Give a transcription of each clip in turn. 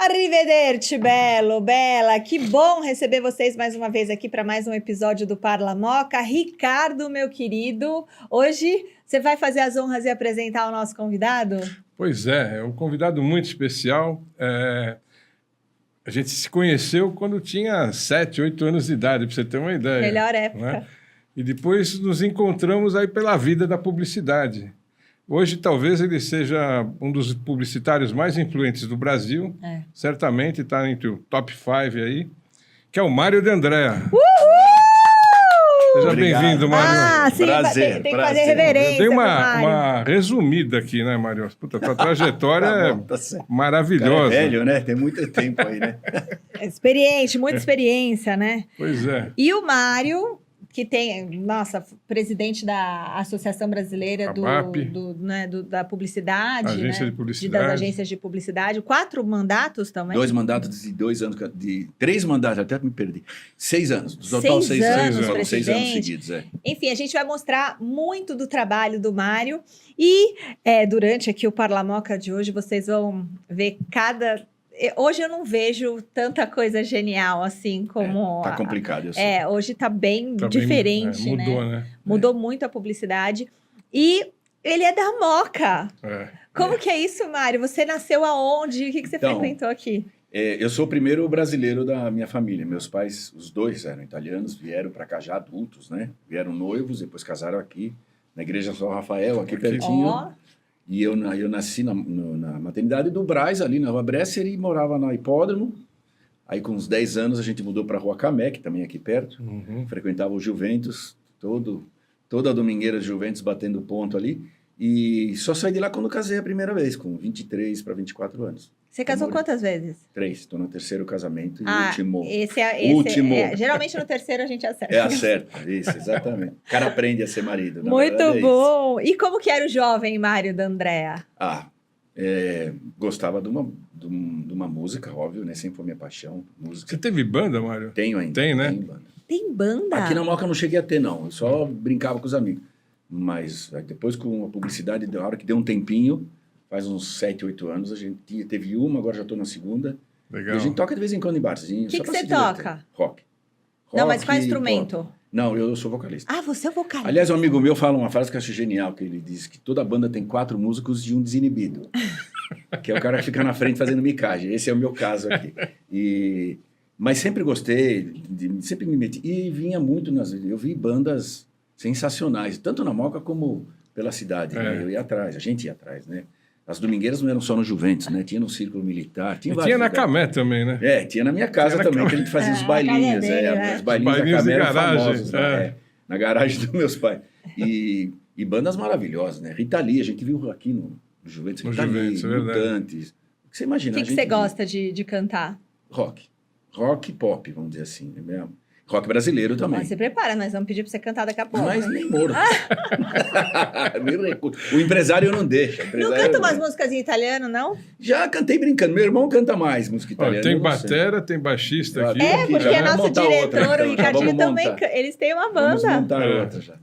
Arrivederci, Belo, Bela. Que bom receber vocês mais uma vez aqui para mais um episódio do Parla Moca. Ricardo, meu querido, hoje você vai fazer as honras e apresentar o nosso convidado? Pois é um convidado muito especial. A gente se conheceu quando tinha 7, 8 anos de idade, para você ter uma ideia. Melhor época. Né? E depois nos encontramos aí pela vida da publicidade. Hoje, talvez ele seja um dos publicitários mais influentes do Brasil. Certamente está entre o top 5 aí, que é o Mário de Andréa. Seja bem-vindo, Mário. Sim, prazer. Tem que fazer reverência. Eu dei uma resumida aqui, né, Mário? Puta, tua trajetória tá maravilhosa. Cara, é velho, né? Tem muito tempo aí, né? Experiente, muita experiência, né? Pois é. E o Mário, que tem, presidente da Associação Brasileira da Publicidade, Agência né? de Publicidade. Das agências de publicidade. 4 mandatos também? 2 mandatos de 2 anos, de 3 mandatos, até me perdi. 6 anos, no total 6 6 anos, anos. presidente. 6 anos seguidos, Enfim, a gente vai mostrar muito do trabalho do Mário e durante aqui o Parlamoca de hoje vocês vão ver Hoje eu não vejo tanta coisa genial assim como... Tá complicado, eu sei. Hoje tá bem diferente, mudou, né? Mudou muito a publicidade. E ele é da Moca. Como que é isso, Mário? Você nasceu aonde? O que você frequentou aqui? Eu sou o primeiro brasileiro da minha família. Meus pais, os dois eram italianos, vieram para cá já adultos, né? Vieram noivos, depois casaram aqui, na Igreja São Rafael, aqui pertinho. E eu nasci na maternidade do Brás, ali na Rua Bresser, e morava no hipódromo. Aí, com uns 10 anos, a gente mudou para a Rua Camé, que também é aqui perto. Frequentava o Juventus, toda a domingueira de Juventus batendo ponto ali. E só saí de lá quando casei a primeira vez, com 23 para 24 anos. Você casou quantas vezes? 3. Estou no 3º casamento e último. Último. Geralmente no 3º a gente acerta. Acerta, isso, exatamente. O cara aprende a ser marido. Muito bom. E como que era o jovem Mário da Andréa? Gostava de uma música, óbvio, né? Sempre foi minha paixão. Música. Você teve banda, Mário? Tenho ainda. Tem, né? Tenho banda. Tem banda? Aqui na Moca eu não cheguei a ter, não. Eu só brincava com os amigos. Mas depois, com a publicidade, da hora que deu um tempinho, faz uns 7, 8 anos, a gente teve uma, agora já estou na segunda. Legal. E a gente toca de vez em quando em barzinho. O que você toca? Rock. Não, mas qual instrumento? Não, eu sou vocalista. Você é vocalista. Aliás, um amigo meu fala uma frase que eu acho genial, que ele diz que toda banda tem 4 músicos e um desinibido. Que é o cara que fica na frente fazendo micagem. Esse é o meu caso aqui. Mas sempre gostei, sempre me meti. E vinha muito eu vi bandas sensacionais, tanto na Moca como pela cidade. Né? Eu ia atrás, a gente ia atrás, né? As domingueiras não eram só no Juventus, né? Tinha no Círculo Militar. Tinha na Camé também, né? Tinha na minha casa também, que a gente fazia os bailinhos. Os bailinhos da Camé eram famosos. Na garagem dos meus pais. E bandas maravilhosas, né? Rita Lee, a gente viu aqui no Juventus. Rita Lee, Mutantes. O que você imagina? O que você gosta de cantar? Rock. Rock e pop, vamos dizer assim. Né? Rock brasileiro também. Mas se prepara, nós vamos pedir para você cantar daqui a pouco. Mas nem morto. O empresário não deixa. Não canta umas músicas em italiano, não? Já cantei brincando. Meu irmão canta mais música italiana. Tem batera, tem baixista aqui. Porque nosso diretor, o Ricardinho, também... Eles têm uma banda. Vamos montar outra já.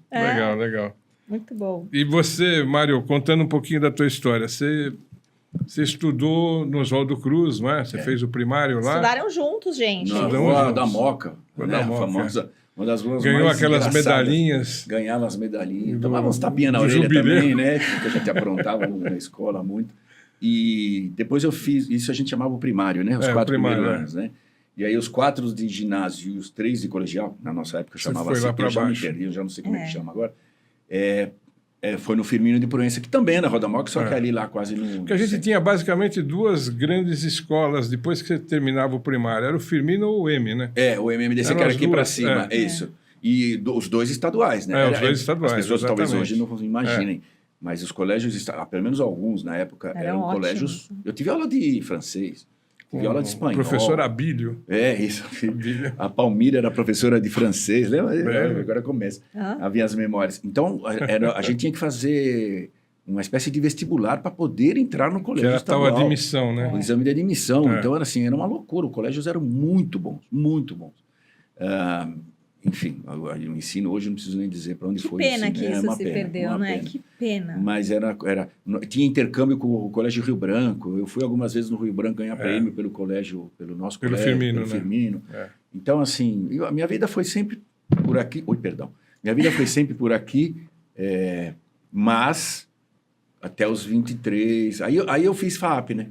Legal. Muito bom. E você, Mário, contando um pouquinho da tua história, você estudou no Oswaldo Cruz, não é? Você fez o primário lá? Estudaram juntos, gente. Na Rua da Moca. A famosa, uma das ruas Ganhou mais aquelas engraçadas. Medalhinhas. Ganhava as medalhinhas. Tomava uns tapinhas na orelha também, né? Que a gente aprontava na escola muito. E depois eu fiz... Isso a gente chamava o primário, né? Os 4 primeiros anos, né? E aí os 4 de ginásio e os 3 de colegial, na nossa época chamava assim, eu já me perdi, eu já não sei como é que chama agora. Foi no Firmino de Proença, que também é na Rua da Moca, só que ali lá quase no... Porque a gente tinha basicamente 2 grandes escolas depois que você terminava o primário. Era o Firmino ou o M, né? O MMDC que era aqui para cima, isso. E os 2 estaduais, né? Os 2 estaduais, as pessoas exatamente. Talvez hoje não imaginem, mas os colégios, pelo menos alguns na época, eram colégios... Eu tive aula de francês, tive aula de espanhol. Professor Abílio. Isso. A Palmira era professora de francês, lembra? Agora começa. Havia as memórias. Então, a gente tinha que fazer uma espécie de vestibular para poder entrar no colégio estadual. Que era a tal admissão, né? O exame de admissão. Então, era uma loucura. Os colégios eram muito bons, muito bons. enfim, o ensino hoje não preciso nem dizer para onde que foi. Que pena que isso se perdeu, né? Pena. Que pena. Mas tinha intercâmbio com o Colégio Rio Branco. Eu fui algumas vezes no Rio Branco ganhar prêmio pelo colégio, pelo nosso colégio, Firmino, pelo Firmino. Então, assim, a minha vida foi sempre por aqui. Minha vida foi sempre por aqui, mas até os 23. Aí eu fiz FAP, né?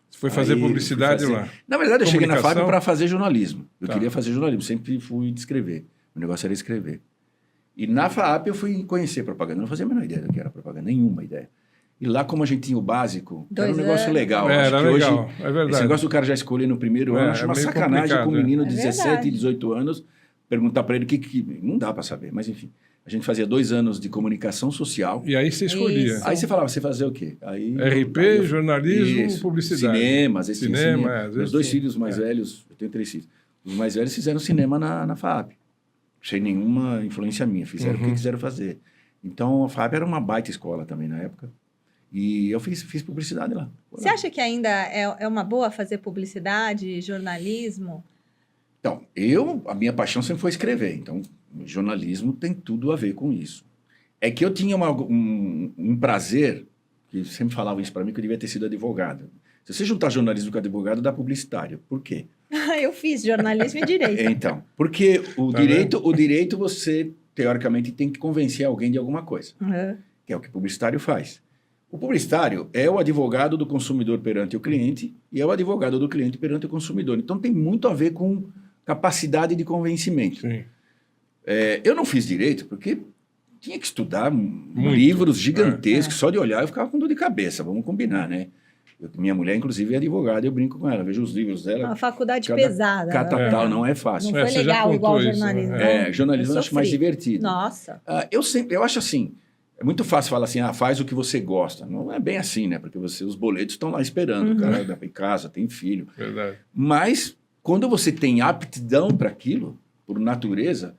Você foi fazer publicidade lá? Na verdade, eu cheguei na FAP para fazer jornalismo. Eu queria fazer jornalismo, sempre fui de escrever. O negócio era escrever. E na FAP eu fui conhecer propaganda. Não fazia a menor ideia do que era propaganda, nenhuma ideia. E lá, como a gente tinha o básico, era um negócio legal. Era acho que legal, hoje, é verdade. Esse negócio do cara já escolher no primeiro ano, acho uma sacanagem com um menino de 17, 18 anos, perguntar para ele o que... Não dá para saber, mas enfim. A gente fazia 2 anos de comunicação social. E aí você escolhia. Aí você falava, você fazia o quê? Aí, RP, jornalismo, publicidade. Cinema, às vezes cinema. Meus 2 filhos mais velhos, eu tenho 3 filhos. Os mais velhos fizeram cinema na FAP. Sem nenhuma influência minha. Fizeram o que quiseram fazer. Então, a FAP era uma baita escola também na época. E eu fiz publicidade lá. Você acha que ainda é uma boa fazer publicidade, jornalismo? Então, a minha paixão sempre foi escrever. Então, o jornalismo tem tudo a ver com isso. É que eu tinha um prazer, que sempre falavam isso para mim, que eu devia ter sido advogado. Se você juntar jornalismo com advogado, dá publicitário. Por quê? Eu fiz jornalismo e direito. Então, porque o direito você, teoricamente, tem que convencer alguém de alguma coisa. Que é o que o publicitário faz. O publicitário é o advogado do consumidor perante o cliente e é o advogado do cliente perante o consumidor. Então, tem muito a ver com capacidade de convencimento. Sim. Eu não fiz direito porque tinha que estudar livros gigantescos. Só de olhar eu ficava com dor de cabeça, vamos combinar, né? Minha mulher, inclusive, é advogada, eu brinco com ela, vejo os livros dela. Uma faculdade pesada. Catatal, não é fácil. Não foi legal igual jornalismo. Jornalismo eu acho mais divertido. Nossa. Eu acho assim, é muito fácil falar assim, faz o que você gosta. Não é bem assim, né? Porque os boletos estão lá esperando, o cara vai em casa, tem filho. Verdade. Mas, quando você tem aptidão para aquilo, por natureza,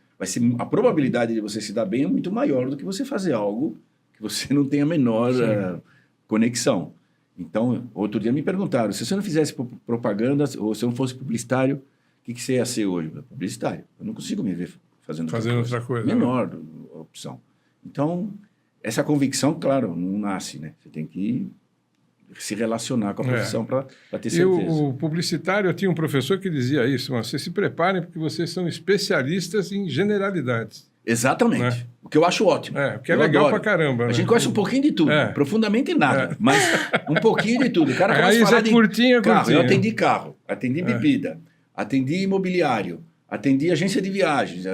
a probabilidade de você se dar bem é muito maior do que você fazer algo que você não tem a menor conexão. Então, outro dia me perguntaram, se você não fizesse propaganda, ou se eu não fosse publicitário, o que você ia ser hoje? Publicitário. Eu não consigo me ver fazendo outra coisa. Menor opção. Então, essa convicção, claro, não nasce, né? Você tem que se relacionar com a profissão para ter certeza. O publicitário, eu tinha um professor que dizia isso, mas vocês se preparem porque vocês são especialistas em generalidades. Exatamente. Né? O que eu acho ótimo. O que é legal pra caramba. A gente conhece um pouquinho de tudo, profundamente nada, mas um pouquinho de tudo. O cara começa a falar de carro. Eu atendi carro, atendi bebida, atendi imobiliário, atendi agência de viagens,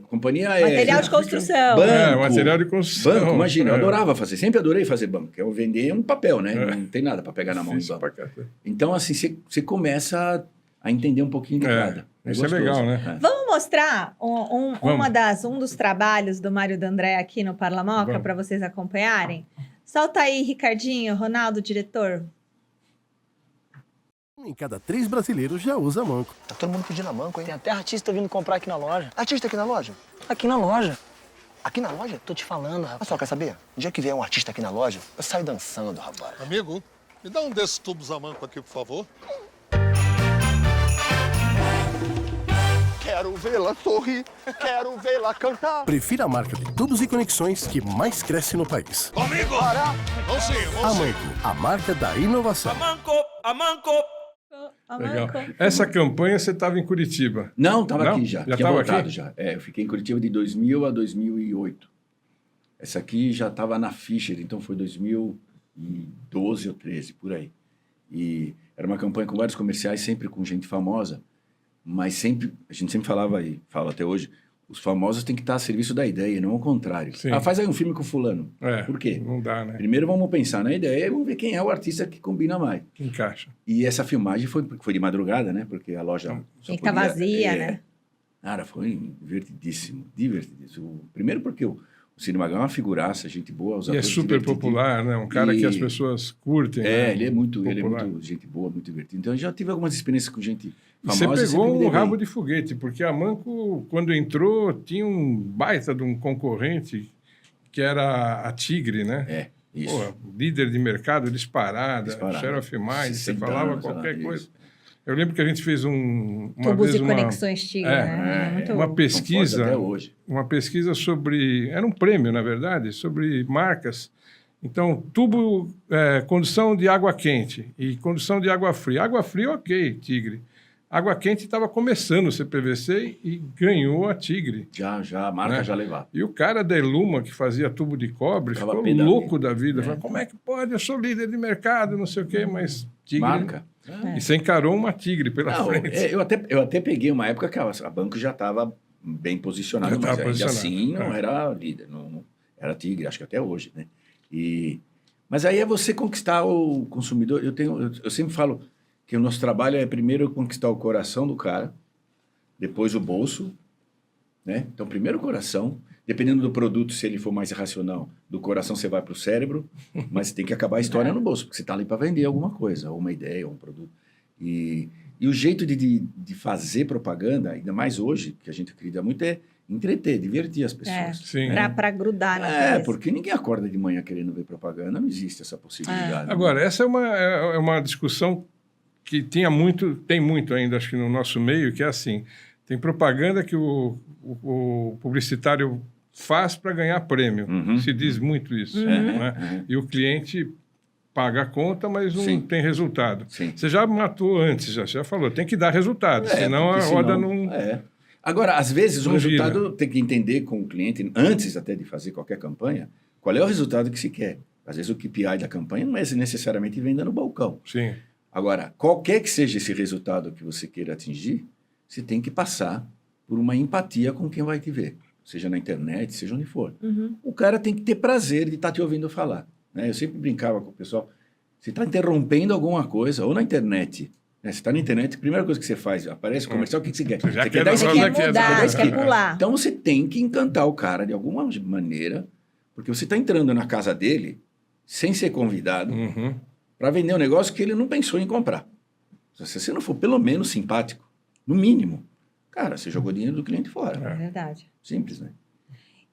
companhia aérea. Material de construção. Banco. Material de construção. Banco, imagina, eu adorava fazer, sempre adorei fazer banco. Eu vender um papel, né? Não tem nada para pegar na mão do banco. Então, assim, você começa a entender um pouquinho de cada. Isso é legal, né? Vamos mostrar um dos trabalhos do Mário D'Andrea aqui no Parlamoca para vocês acompanharem? Solta aí, Ricardinho, Ronaldo, diretor. Em cada 3 brasileiros já usa Manco. Tá todo mundo pedindo a Manco, hein? Tem até artista vindo comprar aqui na loja. Artista aqui na loja? Aqui na loja. Aqui na loja? Tô te falando, rapaz. Mas só, quer saber? No dia que vier um artista aqui na loja, eu saio dançando, rapaz. Amigo, me dá um desses tubos a manco aqui, por favor. Quero vê-la sorrir, quero vê-la cantar. Prefira a marca de tubos e conexões que mais cresce no país. Comigo! Vamos sim. A Manco, a marca da inovação. A Manco! Legal. Essa campanha você estava em Curitiba? Não, estava aqui já. Já tinha voltado aqui? já. Eu fiquei em Curitiba de 2000 a 2008. Essa aqui já estava na Fischer, então foi 2012 ou 13, por aí. E era uma campanha com vários comerciais, sempre com gente famosa, mas a gente sempre falava, e fala até hoje, os famosos têm que estar a serviço da ideia, não ao contrário. Faz aí um filme com fulano. Por quê? Não dá, né? Primeiro vamos pensar na ideia e vamos ver quem é o artista que combina mais. Que encaixa. E essa filmagem foi de madrugada, né? Porque a loja... Tem que estar vazia, né? Cara, foi divertidíssimo. Primeiro porque o Cinemagão é uma figuraça, gente boa. E é super popular, né? Um cara que as pessoas curtem. Né? Ele é muito gente boa, muito divertido. Então, eu já tive algumas experiências com gente famosa. Você pegou um rabo de foguete, porque a Manco, quando entrou, tinha um baita de um concorrente que era a Tigre, né? Isso. Líder de mercado disparada. Sheriff mais, você falava qualquer coisa. Eu lembro que a gente fez uma Tubos vez e conexões Tigre, né? Muito uma bom. pesquisa, Até hoje. uma pesquisa sobre, era um prêmio, na verdade, sobre marcas. Então, condução de água quente e condução de água fria. Água fria, ok, Tigre. Água quente estava começando o CPVC e ganhou a Tigre. Já, a marca Né? já levava. E o cara da Eluma, que fazia tubo de cobre, Tava ficou pé da louco vida. da vida. Falou, como é que pode? Eu sou líder de mercado, não sei o quê, mas Tigre... Marca. E você encarou uma Tigre pela Não, frente. eu até peguei uma época que a banco já estava bem posicionada, Já mas tava ainda posicionado, assim não era líder, não era Tigre, acho que até hoje, né? Mas aí é você conquistar o consumidor. Eu sempre falo que o nosso trabalho é primeiro conquistar o coração do cara, depois o bolso, né? Então, primeiro o coração, dependendo do produto, se ele for mais racional, do coração você vai para o cérebro, mas tem que acabar a história no bolso, porque você está ali para vender alguma coisa, ou uma ideia, ou um produto. E o jeito de fazer propaganda, ainda mais hoje, que a gente acredita muito, é entreter, divertir as pessoas. Sim. Para grudar na cabeça. Porque ninguém acorda de manhã querendo ver propaganda, não existe essa possibilidade. Agora, essa é uma discussão que tem muito ainda, acho que no nosso meio, que é assim, tem propaganda que o publicitário faz para ganhar prêmio. Se diz muito isso. Né? E o cliente paga a conta, mas não tem resultado. Sim. Você já matou antes, já falou, tem que dar resultado, senão a roda não... Agora, às vezes, o não resultado gira. tem que entender com o cliente, antes até de fazer qualquer campanha, qual é o resultado que se quer. Às vezes, o KPI da campanha não é necessariamente venda no balcão. Sim. Agora, qualquer que seja esse resultado que você queira atingir, você tem que passar por uma empatia com quem vai te ver. Seja na internet, seja onde for. O cara tem que ter prazer de estar te ouvindo falar. Né? Eu sempre brincava com o pessoal, você está interrompendo alguma coisa, ou na internet, né? Você está na internet, a primeira coisa que você faz, aparece o comercial, o que você quer? Já Você quer dar isso dar aqui? uma- Quer mudar, você quer pular. Então você tem que encantar o cara de alguma maneira, porque você está entrando na casa dele, sem ser convidado, Uhum. para vender um negócio que ele não pensou em comprar. Se você não for pelo menos simpático, no mínimo, cara, você jogou dinheiro do cliente fora. É verdade. Simples, né?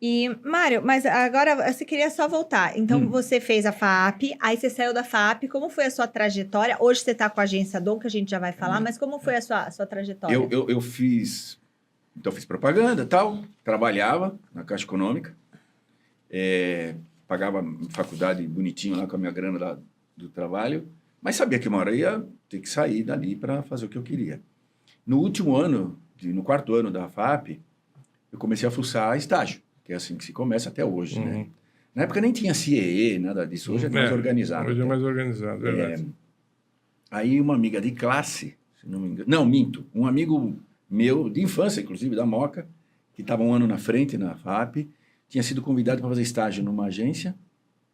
E, Mário, mas agora você queria só voltar. Então, você fez a FAAP, aí você saiu da FAAP. Como foi a sua trajetória? Hoje você está com a agência Dom, que a gente já vai falar, mas como foi a sua trajetória? Eu fiz propaganda e tal, trabalhava na Caixa Econômica, pagava faculdade bonitinho lá com a minha grana do trabalho, mas sabia que uma hora ia ter que sair dali para fazer o que eu queria. No último ano, no quarto ano da FAAP, eu comecei a fuçar estágio, que é assim que se começa até hoje, né? Na época nem tinha CIE, nada disso, hoje é mais organizado. Hoje é até. mais organizado, verdade. Aí uma amiga de classe, se não me engano, não, minto, um amigo meu, de infância, inclusive, da Moca, que estava um ano na frente na FAAP, tinha sido convidado para fazer estágio numa agência,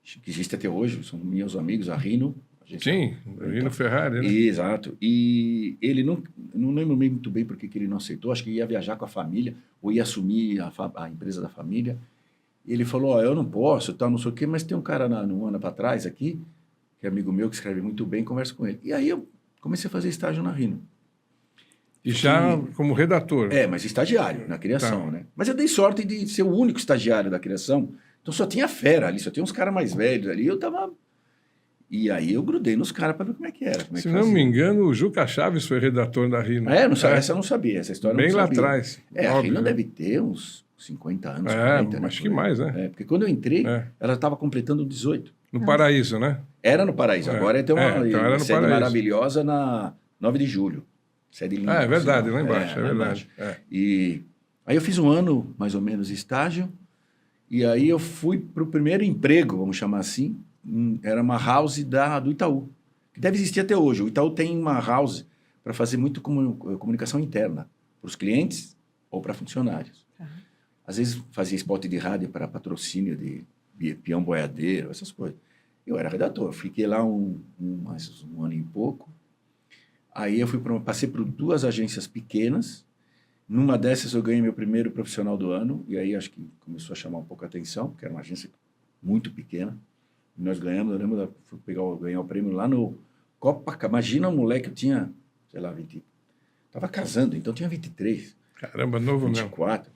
que existe até hoje, são meus amigos, a Rino. Sim, Rino Ferrari, né? Exato. E ele não lembro muito bem porque que ele não aceitou, acho que ia viajar com a família, ou ia assumir a empresa da família. E ele falou, eu não posso, tal, não sei o quê, mas tem um cara no ano para trás aqui, que é amigo meu, que escreve muito bem, conversa com ele. E aí eu comecei a fazer estágio na Rino. E já como redator. Mas estagiário, na criação, Tá. né? Mas eu dei sorte de ser o único estagiário da criação, então só tinha fera ali, só tinha uns caras mais velhos ali, eu tava... E aí eu grudei nos caras para ver como é que era. Se não me engano, o Juca Chaves foi redator da Rino. Essa eu não sabia, essa história eu Bem não lá sabia. atrás. A óbvio, Rino né? deve ter uns 50 anos, 40, né? acho que mais, né? Porque quando eu entrei, É. ela estava completando 18. No Paraíso, né? Era no Paraíso, agora tem uma então era no sede Paraíso. maravilhosa na 9 de julho. Sede linda. É verdade, por lá sinal. embaixo, é lá verdade. embaixo. E aí eu fiz um ano, mais ou menos, de estágio, e aí eu fui para o primeiro emprego, vamos chamar assim, era uma house do Itaú, que deve existir até hoje. O Itaú tem uma house para fazer muito comunicação interna, para os clientes ou para funcionários. Às vezes fazia spot de rádio para patrocínio de peão boiadeiro, essas coisas. Eu era redator, fiquei lá mais um ano e pouco. Aí eu passei por 2 agências pequenas. Numa dessas eu ganhei meu primeiro profissional do ano, e aí acho que começou a chamar um pouco a atenção, porque era uma agência muito pequena. E nós ganhamos, eu lembro, fui ganhar o prêmio lá no Copacabana. Imagina um moleque, eu tinha, sei lá, 20. Estava casando, então tinha 23. Caramba, novo mesmo. 24.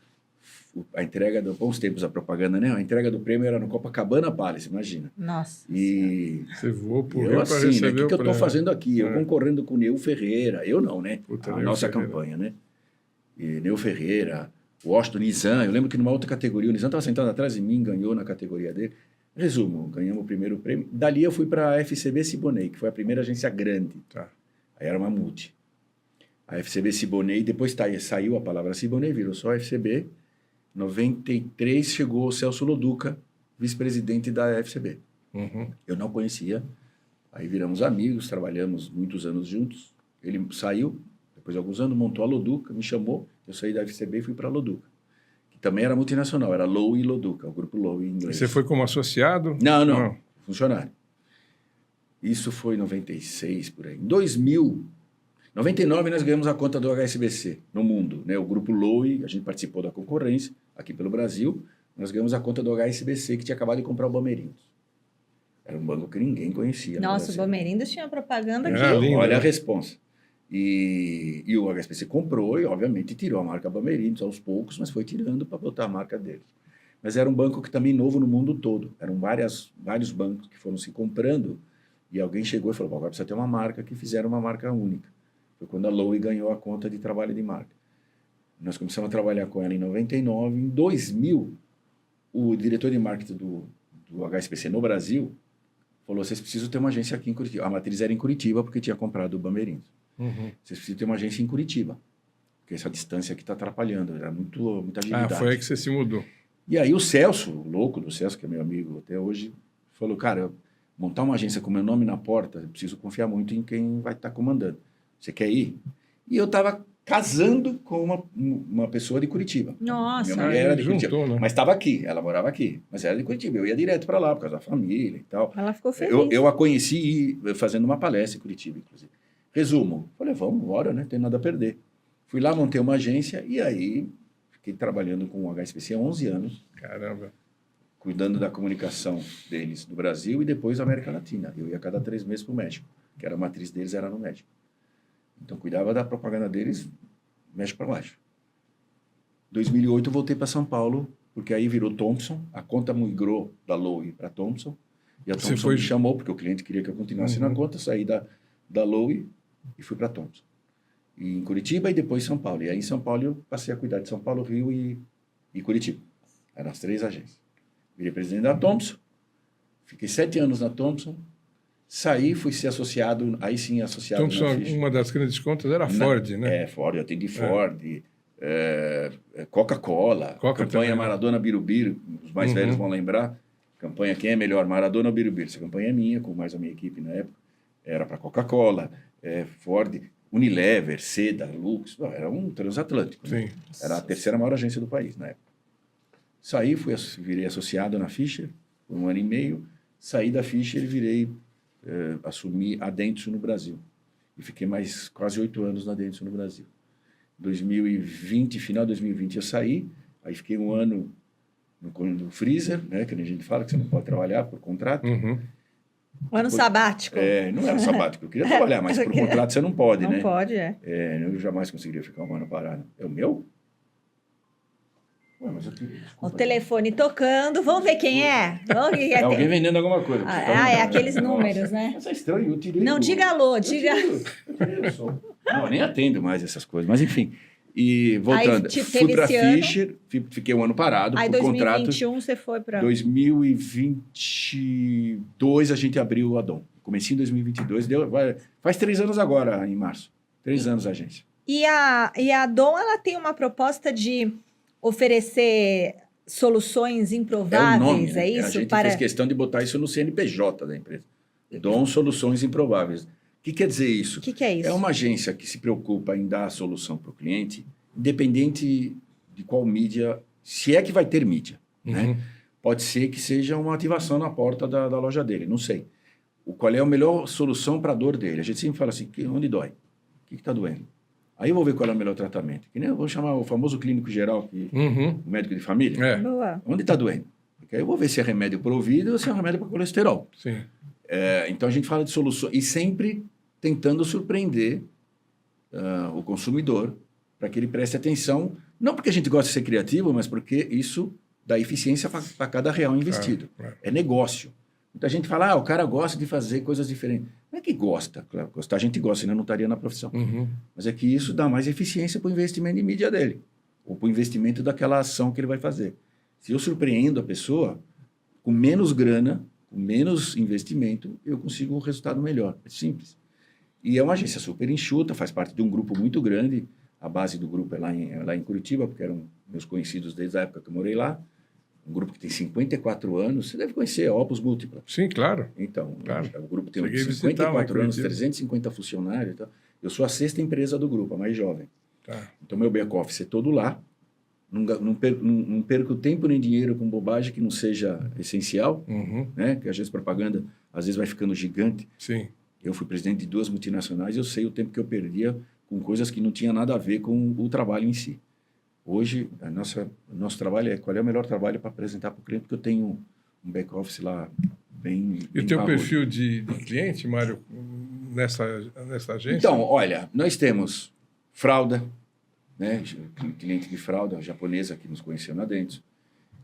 a entrega do... Bons tempos a propaganda, né? A entrega do prêmio era no Copacabana Palace, imagina. Nossa. E Você voou por eu Rio para assim, né? receber O que eu estou prêmio. fazendo aqui? Eu concorrendo com o Neu Ferreira. Eu não, né? Puta, A Neu nossa Ferreira. campanha, né? E Neu Ferreira, Washington, Nizam. Eu lembro que numa outra categoria, o Nizam estava sentado atrás de mim, ganhou na categoria dele. Resumo, ganhamos o primeiro prêmio. Dali eu fui para a FCB Siboney, que foi a primeira agência grande. Tá. Aí era uma multi. A FCB Siboney, depois saiu a palavra Siboney, virou só FCB. Em 93 chegou o Celso Loduca, vice-presidente da FCB. Uhum. Eu não conhecia. Aí viramos amigos, trabalhamos muitos anos juntos. Ele saiu, depois de alguns anos, montou a Loduca, me chamou. Eu saí da FCB e fui para a Loduca. Que também era multinacional, era Lowe e Loduca, o grupo Lowe em inglês. Você foi como associado? Não, funcionário. Isso foi em 96, por aí. Em 2000, 99, nós ganhamos a conta do HSBC no mundo, né? O grupo Lowe, a gente participou da concorrência aqui pelo Brasil, nós ganhamos a conta do HSBC, que tinha acabado de comprar o Bamerindos. Era um banco que ninguém conhecia. Nossa, o Bamerindos tinha propaganda aqui. Era lindo, Olha né? a responsa. E o HSBC comprou e, obviamente, tirou a marca Bamerindos aos poucos, mas foi tirando para botar a marca deles. Mas era um banco que também novo no mundo todo. Eram vários bancos que foram se comprando e alguém chegou e falou, agora precisa ter uma marca, que fizeram uma marca única. Foi quando a Lowe ganhou a conta de trabalho de marca. Nós começamos a trabalhar com ela em 99. Em 2000, o diretor de marketing do HSBC no Brasil falou, vocês precisam ter uma agência aqui em Curitiba. A matriz era em Curitiba, porque tinha comprado o Bamerindos. Uhum. Vocês precisam ter uma agência em Curitiba, porque essa distância aqui está atrapalhando, era muita agilidade. Foi aí que você se mudou. E aí o Celso, o louco do Celso, que é meu amigo até hoje, falou, cara, montar uma agência com meu nome na porta, eu preciso confiar muito em quem vai estar comandando. Você quer ir? E eu estava casando com uma pessoa de Curitiba. Nossa. Minha mulher era de juntou, Curitiba, né? mas estava aqui, ela morava aqui, mas era de Curitiba. Eu ia direto para lá, por causa da família e tal. Ela ficou feliz. Eu a conheci fazendo uma palestra em Curitiba, inclusive. Resumo, falei, vamos embora, né? Não tem nada a perder. Fui lá, montei uma agência e aí fiquei trabalhando com o HSBC há 11 anos, Caramba. cuidando da comunicação deles no Brasil e depois da América Latina. Eu ia a cada 3 meses para o México, que era a matriz deles, era no México. Então, cuidava da propaganda deles, México para baixo. Em 2008, eu voltei para São Paulo, porque aí virou Thompson, a conta migrou da Lowe para Thompson, e a Você Thompson foi- me chamou, porque o cliente queria que eu continuasse na conta, saí da Lowe e fui para Thompson. E em Curitiba e depois São Paulo. E aí em São Paulo eu passei a cuidar de São Paulo, Rio e Curitiba. Eram as 3 agências. Virei presidente da Thompson, fiquei 7 anos na Thompson, saí, fui ser associado, aí sim associado Thompson, na Fischer. uma das grandes contas era Ford, né? Ford, eu atendi Ford, Coca-Cola, Coca campanha também. Maradona Birubiru, os mais Uhum. velhos vão lembrar, campanha quem é melhor, Maradona ou Birubiru? Essa campanha é minha, com mais a minha equipe na época, era para Coca-Cola, Ford, Unilever, Seda, Lux, era um transatlântico, né? Sim. Era a 3ª maior agência do país na época. Saí, virei associado na Fischer por 1 ano e meio, saí da Fischer e assumi a Dentsu no Brasil. E fiquei mais quase 8 anos na Dentsu no Brasil. 2020, final de 2020 eu saí, aí fiquei 1 ano no freezer, né, que a gente fala que você não pode trabalhar por contrato. Uhum. Um ano sabático. Não era sabático, eu queria trabalhar, mas por contrato você não pode, Não né? pode, Eu jamais conseguiria ficar 1 ano parado. É o meu? Ué, mas eu queria, O desculpa. telefone tocando. Vamos ver quem é? Vamos ver quem É alguém é. vendendo alguma coisa. É aqueles números, né? Mas é estranho, eu tirei. Não, diga alô, diga. Eu tirei o som. Não, eu nem atendo mais essas coisas, mas enfim. E voltando, Aí, fui teve para esse ano. Fischer, fiquei 1 ano parado Aí, por contrato. 2021, você foi para... 2022 a gente abriu a Dom. Comecei em 2022, faz 3 anos agora, em março. 3 anos a agência. E a Dom, ela tem uma proposta de oferecer soluções É o improváveis, nome, né? é A isso? gente Para... fez questão de botar isso no CNPJ da empresa. Dom Soluções Improváveis. O que quer dizer isso? O que é isso? É uma agência que se preocupa em dar a solução para o cliente, independente de qual mídia, se é que vai ter mídia. Né? Uhum. Pode ser que seja uma ativação na porta da loja dele, não sei. Qual é a melhor solução para a dor dele? A gente sempre fala assim, onde dói? O que está doendo? Aí eu vou ver qual é o melhor tratamento. Que nem eu vou chamar o famoso clínico geral, Uhum. o médico de família. É, Boa. Onde está doendo? Porque aí eu vou ver se é remédio para o ouvido ou se é remédio para colesterol. sim. Então a gente fala de soluções e sempre tentando surpreender o consumidor para que ele preste atenção Não porque a gente gosta de ser criativo, mas porque isso dá eficiência para cada real investido. É negócio. Muita gente fala, o cara gosta de fazer coisas diferentes. Não é que gosta. Claro, gostar a gente gosta, senão não estaria na profissão. Mas é que isso dá mais eficiência para o investimento em mídia dele. Ou para o investimento daquela ação que ele vai fazer. Se eu surpreendo a pessoa, com menos grana, com menos investimento, eu consigo um resultado melhor. É simples. E é uma agência super enxuta, faz parte de um grupo muito grande. A base do grupo é lá em Curitiba, porque eram meus conhecidos desde a época que eu morei lá. Um grupo que tem 54 anos. Você deve conhecer, a Opus Múltipla. Sim, claro. Então, claro. O grupo tem Cheguei 54 anos, 350 funcionários. Então, eu sou a 6ª empresa do grupo, a mais jovem. Tá. Então, meu back-office é todo lá. Não perco tempo nem dinheiro com bobagem que não seja essencial. Né? Que a agência de propaganda, às vezes, vai ficando gigante. Sim. Eu fui presidente de 2 multinacionais e eu sei o tempo que eu perdia com coisas que não tinham nada a ver com o trabalho em si. Hoje, o nosso trabalho é qual é o melhor trabalho para apresentar para o cliente, porque eu tenho um back-office lá bem... E o teu perfil de cliente, Mário, nessa agência? Então, olha, nós temos fralda, né? Cliente de fralda, japonesa, que nos conheceu na Dentsu.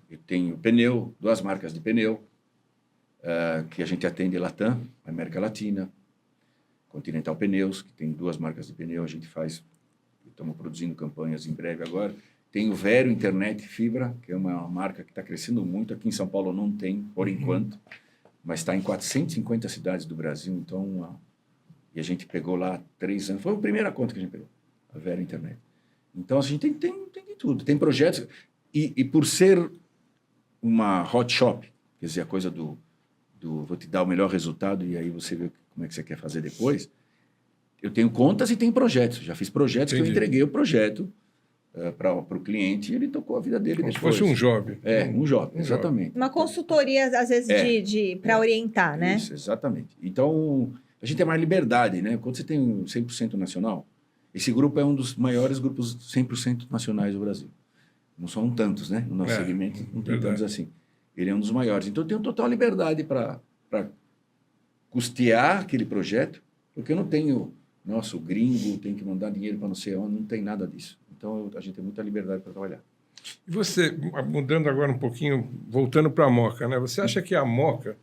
Eu tenho pneu, 2 marcas de pneu, que a gente atende Latam, América Latina. Continental Pneus, que tem 2 marcas de pneu, a gente faz... Estamos produzindo campanhas em breve agora. Tem o Vero Internet Fibra, que é uma marca que está crescendo muito. Aqui em São Paulo não tem, por enquanto, mas está em 450 cidades do Brasil. Então, e a gente pegou lá há 3 anos. Foi a primeira conta que a gente pegou, a Vero Internet. Então, a gente tem de tudo. Tem projetos. E por ser uma hot shop, quer dizer, a coisa do vou te dar o melhor resultado e aí você vê como é que você quer fazer depois... Eu tenho contas e tenho projetos. Já fiz projetos que eu entreguei o projeto para o cliente e ele tocou a vida dele Como depois. se fosse um job. Um job, exatamente. Uma consultoria, às vezes, para orientar, né? Isso, exatamente. Então, a gente tem mais liberdade, né? Quando você tem 100% nacional, esse grupo é um dos maiores grupos 100% nacionais do Brasil. Não são tantos, né? No nosso segmento, não tem tantos assim. Ele é um dos maiores. Então, eu tenho total liberdade para custear aquele projeto, porque eu não tenho... Nossa, o gringo tem que mandar dinheiro para não sei onde, não tem nada disso. Então, a gente tem muita liberdade para trabalhar. E você, mudando agora um pouquinho, voltando para a Moca, né? Você acha que a Moca,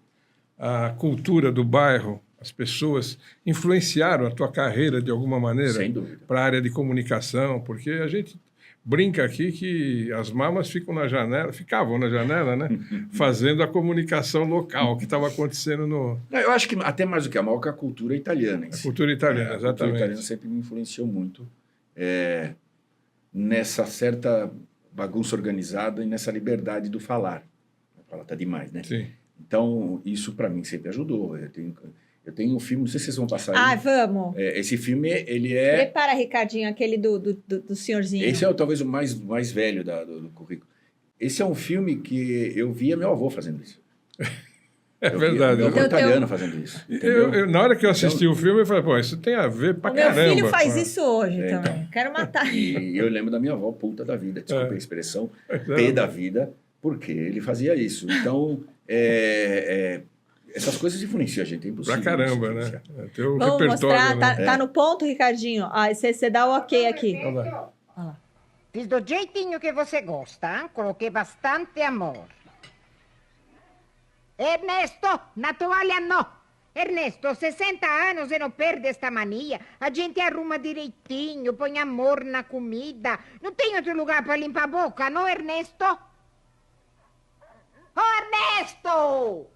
a cultura do bairro, as pessoas influenciaram a tua carreira de alguma maneira? Sem dúvida. Para a área de comunicação? Porque a gente brinca aqui que as mamas ficavam na janela, né? Fazendo a comunicação local, que estava acontecendo no... Eu acho que até mais do que a Moca, a cultura italiana. A cultura italiana, exatamente. A cultura italiana sempre me influenciou muito nessa certa bagunça organizada e nessa liberdade do falar. Falar tá demais, né? Sim. Então, isso para mim sempre ajudou. Eu tenho um filme, não sei se vocês vão passar aí. Vamos. Esse filme, ele é... Prepara, Ricardinho, aquele do senhorzinho. Esse é talvez o mais velho do currículo. Esse é um filme que eu via meu avô fazendo isso. É verdade. Meu avô italiano fazendo isso. Na hora que eu assisti o filme, eu falei, pô, isso tem a ver pra caramba. Meu filho faz isso hoje também. Então, Quero matar. E eu lembro da minha avó, puta da vida, desculpa a expressão, P da vida, porque ele fazia isso. Então, essas coisas influenciam a gente, é impossível. Pra caramba, né? Teu Vamos repertório, mostrar, né? Tá no ponto, Ricardinho? Você dá o ok aqui. Olha lá. Olha lá. Fiz do jeitinho que você gosta, hein? Coloquei bastante amor. Ernesto, na toalha não. Ernesto, 60 anos e não perde esta mania. A gente arruma direitinho, põe amor na comida. Não tem outro lugar para limpar a boca, não, Ernesto? Ô, Ernesto!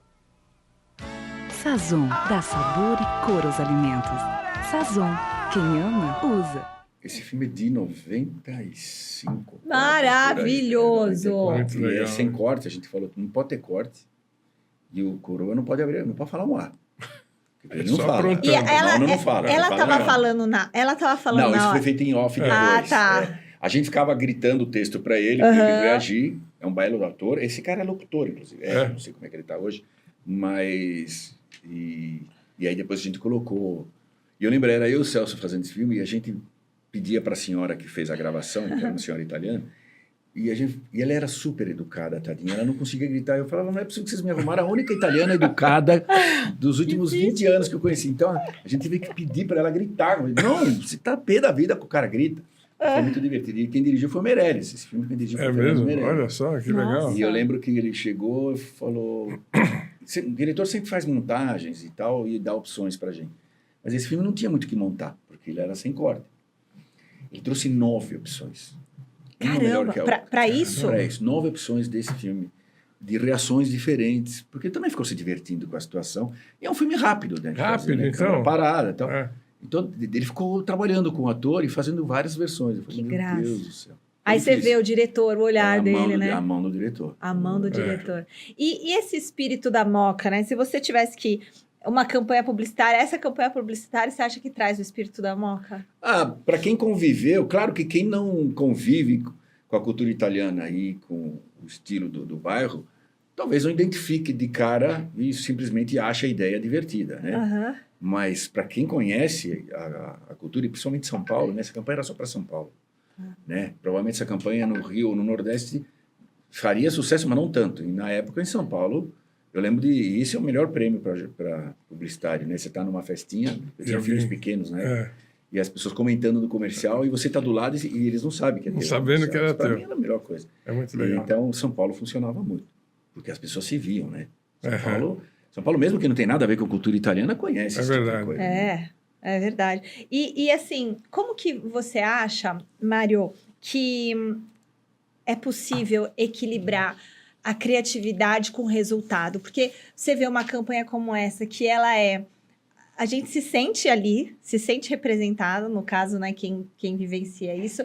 Sazon, dá sabor e cor aos alimentos. Sazon, quem ama, usa. Esse filme é de 95. Maravilhoso! Muito legal, sem né? corte, a gente falou, não pode ter corte. E o coroa não pode abrir, não pode falar um ar. Ele não fala. Aprontando. E ela, não fala. ela não tava fala, falando na... Ela tava falando não, na isso hora. foi feito em off depois. Tá. A gente ficava gritando o texto para ele, para ele reagir. É um belo ator. Esse cara é locutor, inclusive. Não sei como é que ele tá hoje. Mas... E aí depois a gente colocou... E eu lembrei, era eu e o Celso fazendo esse filme, e a gente pedia para a senhora que fez a gravação, que era uma senhora italiana, e ela era super educada, tadinha. Ela não conseguia gritar. Eu falava, não é possível que vocês me arrumaram a única italiana educada dos últimos 20 anos que eu conheci. Então, a gente teve que pedir para ela gritar. Não, você tá pé da vida que o cara grita. Foi muito divertido. E quem dirigiu foi o Meirelles. Esse filme quem dirigiu foi o mesmo? Meirelles. Olha só, que legal. E eu lembro que ele chegou e falou... O diretor sempre faz montagens e tal, e dá opções pra gente. Mas esse filme não tinha muito o que montar, porque ele era sem corte. Ele trouxe 9 opções. Caramba, pra isso? Pra isso. 9 opções desse filme. De reações diferentes. Porque ele também ficou se divertindo com a situação. E é um filme rápido, né? Rápido, fazer, né? então. Parada e tal. É. Então, ele ficou trabalhando com o ator e fazendo várias versões. Eu falei, Que meu graça. Deus do céu. Aí você vê o diretor, o olhar dele, né? A mão do diretor. A mão do diretor. E esse espírito da Moca, né? Se você tivesse que... Uma campanha publicitária, essa campanha publicitária, você acha que traz o espírito da Moca? Para quem conviveu, claro que quem não convive com a cultura italiana e com o estilo do bairro, talvez não identifique de cara e simplesmente ache a ideia divertida, né? Uhum. Mas para quem conhece a cultura, e principalmente São Paulo, né? Essa campanha era só para São Paulo. Né? Provavelmente essa campanha no Rio ou no Nordeste faria sucesso, mas não tanto. E na época em São Paulo, eu lembro de... Esse é o melhor prêmio para publicidade, né? Você está numa festinha, eu tinha filhos pequenos, né? É. E as pessoas comentando no comercial e você está do lado e eles não sabem que é teu. Não sabendo que era Para teu. mim era a melhor coisa. É muito legal. Então, São Paulo funcionava muito. Porque as pessoas se viam, né? Uhum. São Paulo, mesmo que não tem nada a ver com a cultura italiana, conhece esse tipo de coisa. É verdade. E assim, como que você acha, Mário, que é possível equilibrar a criatividade com o resultado? Porque você vê uma campanha como essa, que ela é... A gente se sente ali, se sente representado, no caso, né, quem vivencia isso,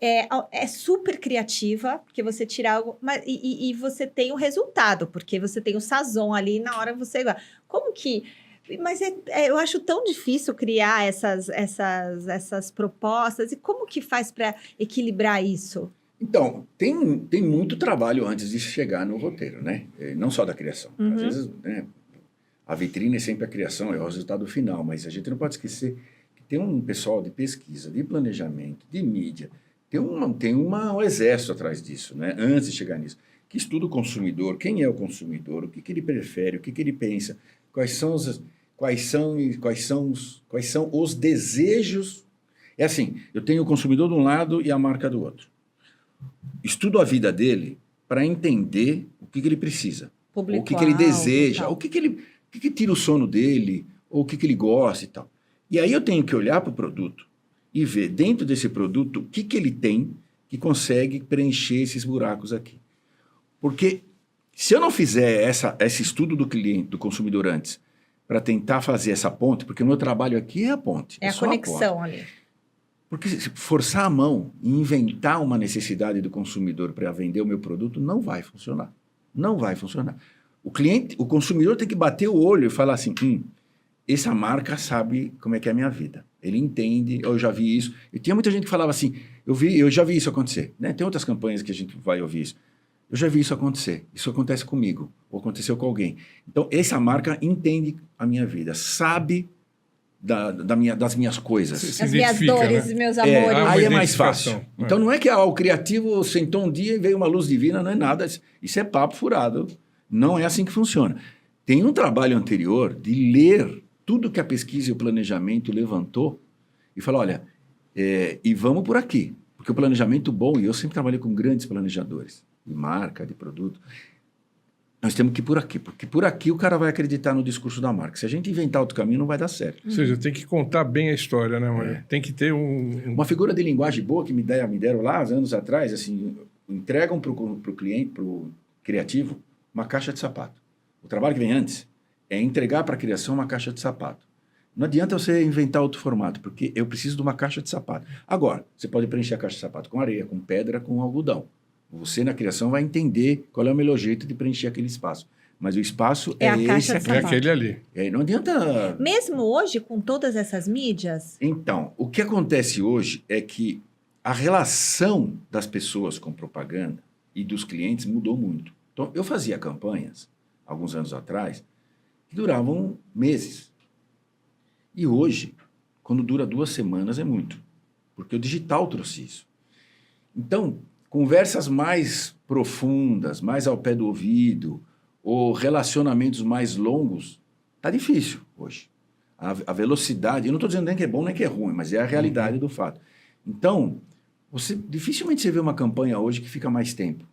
é super criativa, porque você tira algo, e você tem o resultado, porque você tem o sazon ali na hora você... Como que... Mas eu acho tão difícil criar essas propostas, e como que faz para equilibrar isso? Então, tem muito trabalho antes de chegar no roteiro, né? Não só da criação. Às vezes, né, a vitrine é sempre a criação, é o resultado final, mas a gente não pode esquecer que tem um pessoal de pesquisa, de planejamento, de mídia, tem um exército atrás disso, né? Antes de chegar nisso, que estuda o consumidor, quem é o consumidor, o que ele prefere, o que ele pensa, quais são os desejos. É assim, eu tenho o consumidor de um lado e a marca do outro. Estudo a vida dele para entender o que ele precisa, o que ele deseja, o que tira o sono dele, ou o que ele gosta e tal. E aí eu tenho que olhar para o produto e ver dentro desse produto o que ele tem que consegue preencher esses buracos aqui. Porque se eu não fizer esse estudo do cliente, do consumidor antes, para tentar fazer essa ponte, porque o meu trabalho aqui é a ponte. É a conexão ali. Porque se forçar a mão e inventar uma necessidade do consumidor para vender o meu produto, não vai funcionar. Não vai funcionar. O consumidor tem que bater o olho e falar assim, essa marca sabe como é que é a minha vida. Ele entende, eu já vi isso. E tinha muita gente que falava assim, eu já vi isso acontecer. Né? Tem outras campanhas que a gente vai ouvir isso. Eu já vi isso acontecer. Isso acontece comigo. Ou aconteceu com alguém. Então, essa marca entende a minha vida. Sabe das minhas coisas. As minhas dores, né? meus amores. Aí é mais fácil. Então, não é que o criativo sentou um dia e veio uma luz divina, não é nada. Isso é papo furado. Não é assim que funciona. Tem um trabalho anterior de ler tudo que a pesquisa e o planejamento levantou e falar, olha, e vamos por aqui. Porque o planejamento bom, e eu sempre trabalhei com grandes planejadores, de marca, de produto, nós temos que ir por aqui, porque por aqui o cara vai acreditar no discurso da marca. Se a gente inventar outro caminho, não vai dar certo. Ou seja, tem que contar bem a história, né, Mário? Tem que ter uma figura de linguagem boa que me deram lá, anos atrás, assim, entregam para o cliente, para o criativo, uma caixa de sapato. O trabalho que vem antes é entregar para a criação uma caixa de sapato. Não adianta você inventar outro formato, porque eu preciso de uma caixa de sapato. Agora, você pode preencher a caixa de sapato com areia, com pedra, com algodão. Você, na criação, vai entender qual é o melhor jeito de preencher aquele espaço. Mas o espaço é esse aqui. É aquele ali. Não adianta... Mesmo hoje, com todas essas mídias? Então, o que acontece hoje é que a relação das pessoas com propaganda e dos clientes mudou muito. Então, eu fazia campanhas, alguns anos atrás, que duravam meses. E hoje, quando dura 2 semanas, é muito. Porque o digital trouxe isso. Então, conversas mais profundas, mais ao pé do ouvido, ou relacionamentos mais longos, tá difícil hoje. A velocidade, eu não estou dizendo nem que é bom nem que é ruim, mas é a realidade do fato. Então, Dificilmente você vê uma campanha hoje que fica mais tempo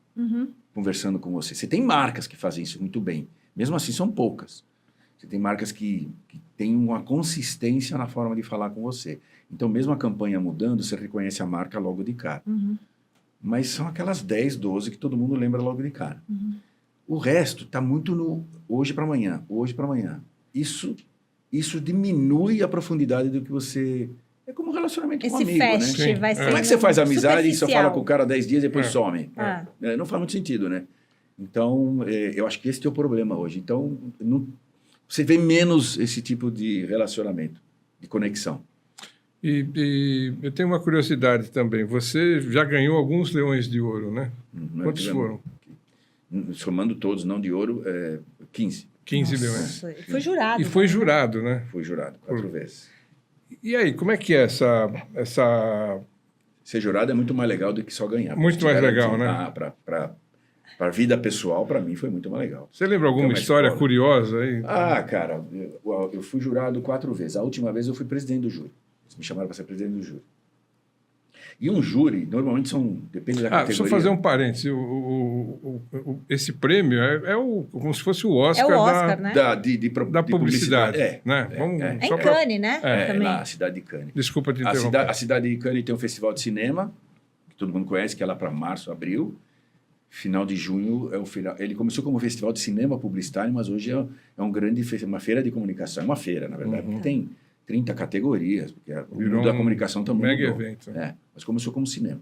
conversando com você. Você tem marcas que fazem isso muito bem. Mesmo assim, são poucas. Você tem marcas que têm uma consistência na forma de falar com você. Então, mesmo a campanha mudando, você reconhece a marca logo de cara. Mas são aquelas 10, 12 que todo mundo lembra logo de cara. O resto está muito no hoje para amanhã, hoje para amanhã. Isso diminui a profundidade do que você... É como um relacionamento com um amigo, fast, né? vai ser Como é que você faz amizade e só superficial. fala com o cara 10 dias e depois some? Ah. Não faz muito sentido, né? Então, eu acho que esse é o problema hoje. Então, você vê menos esse tipo de relacionamento, de conexão. E eu tenho uma curiosidade também. Você já ganhou alguns leões de ouro, né? Quantos foram? Somando todos, não de ouro, 15. 15 leões. Foi jurado. E foi jurado, né? Fui jurado 4 vezes. E aí, como é que é essa... Ser jurado é muito mais legal do que só ganhar. Muito mais legal, né? Para a vida pessoal, para mim, foi muito mais legal. Você lembra alguma história curiosa aí? Cara, eu fui jurado 4 vezes. A última vez eu fui presidente do júri. Eles me chamaram para ser presidente do júri. E um júri, normalmente depende da categoria. Só fazer um parênteses. Esse prêmio é como se fosse o Oscar, né? da publicidade. Né? Em Cannes, né? É lá, a cidade de Cannes. Desculpa te interromper. A cidade de Cannes tem um festival de cinema, que todo mundo conhece, que é lá para março, abril. Final de junho é o final. Ele começou como um festival de cinema publicitário, mas hoje é uma feira de comunicação. É uma feira, na verdade, porque tem 30 categorias, porque o mundo da comunicação também mega mudou. Evento. Mas começou como cinema.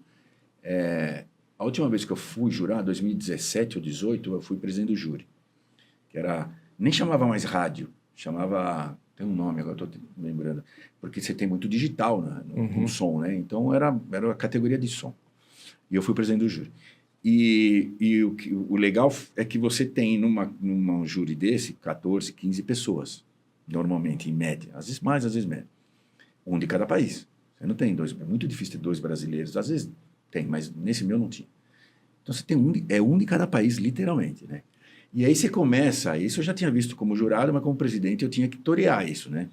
A última vez que eu fui jurar, 2017 ou 2018, eu fui presidente do júri. Que nem chamava mais rádio, chamava... Tem um nome agora, estou lembrando. Porque você tem muito digital no som, né? Então, era a categoria de som. E eu fui presidente do júri. E o legal é que você tem num júri desse 14, 15 pessoas. Normalmente, em média. Às vezes mais, às vezes menos. Um de cada país. Você não tem 2. É muito difícil ter 2 brasileiros. Às vezes tem, mas nesse meu não tinha. Então você tem um de cada país, literalmente, né? E aí você começa... Isso eu já tinha visto como jurado, mas como presidente eu tinha que torear isso, né?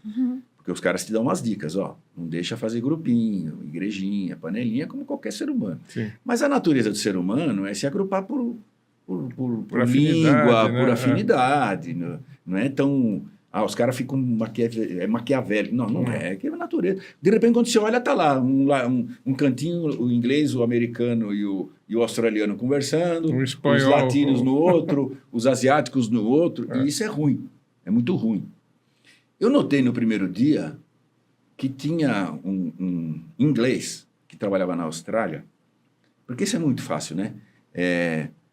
Porque os caras te dão umas dicas, ó. Não deixa fazer grupinho, igrejinha, panelinha, como qualquer ser humano. Sim. Mas a natureza do ser humano é se agrupar por afinidade, língua, né? por afinidade. Não é tão... os caras ficam maquiavélicos. Não é. Que é a natureza. De repente, quando você olha, tá lá um cantinho, o inglês, o americano e o australiano conversando, o espanhol, os latinos no outro, os asiáticos no outro. E isso é ruim. É muito ruim. Eu notei no primeiro dia que tinha um inglês que trabalhava na Austrália, porque isso é muito fácil, né?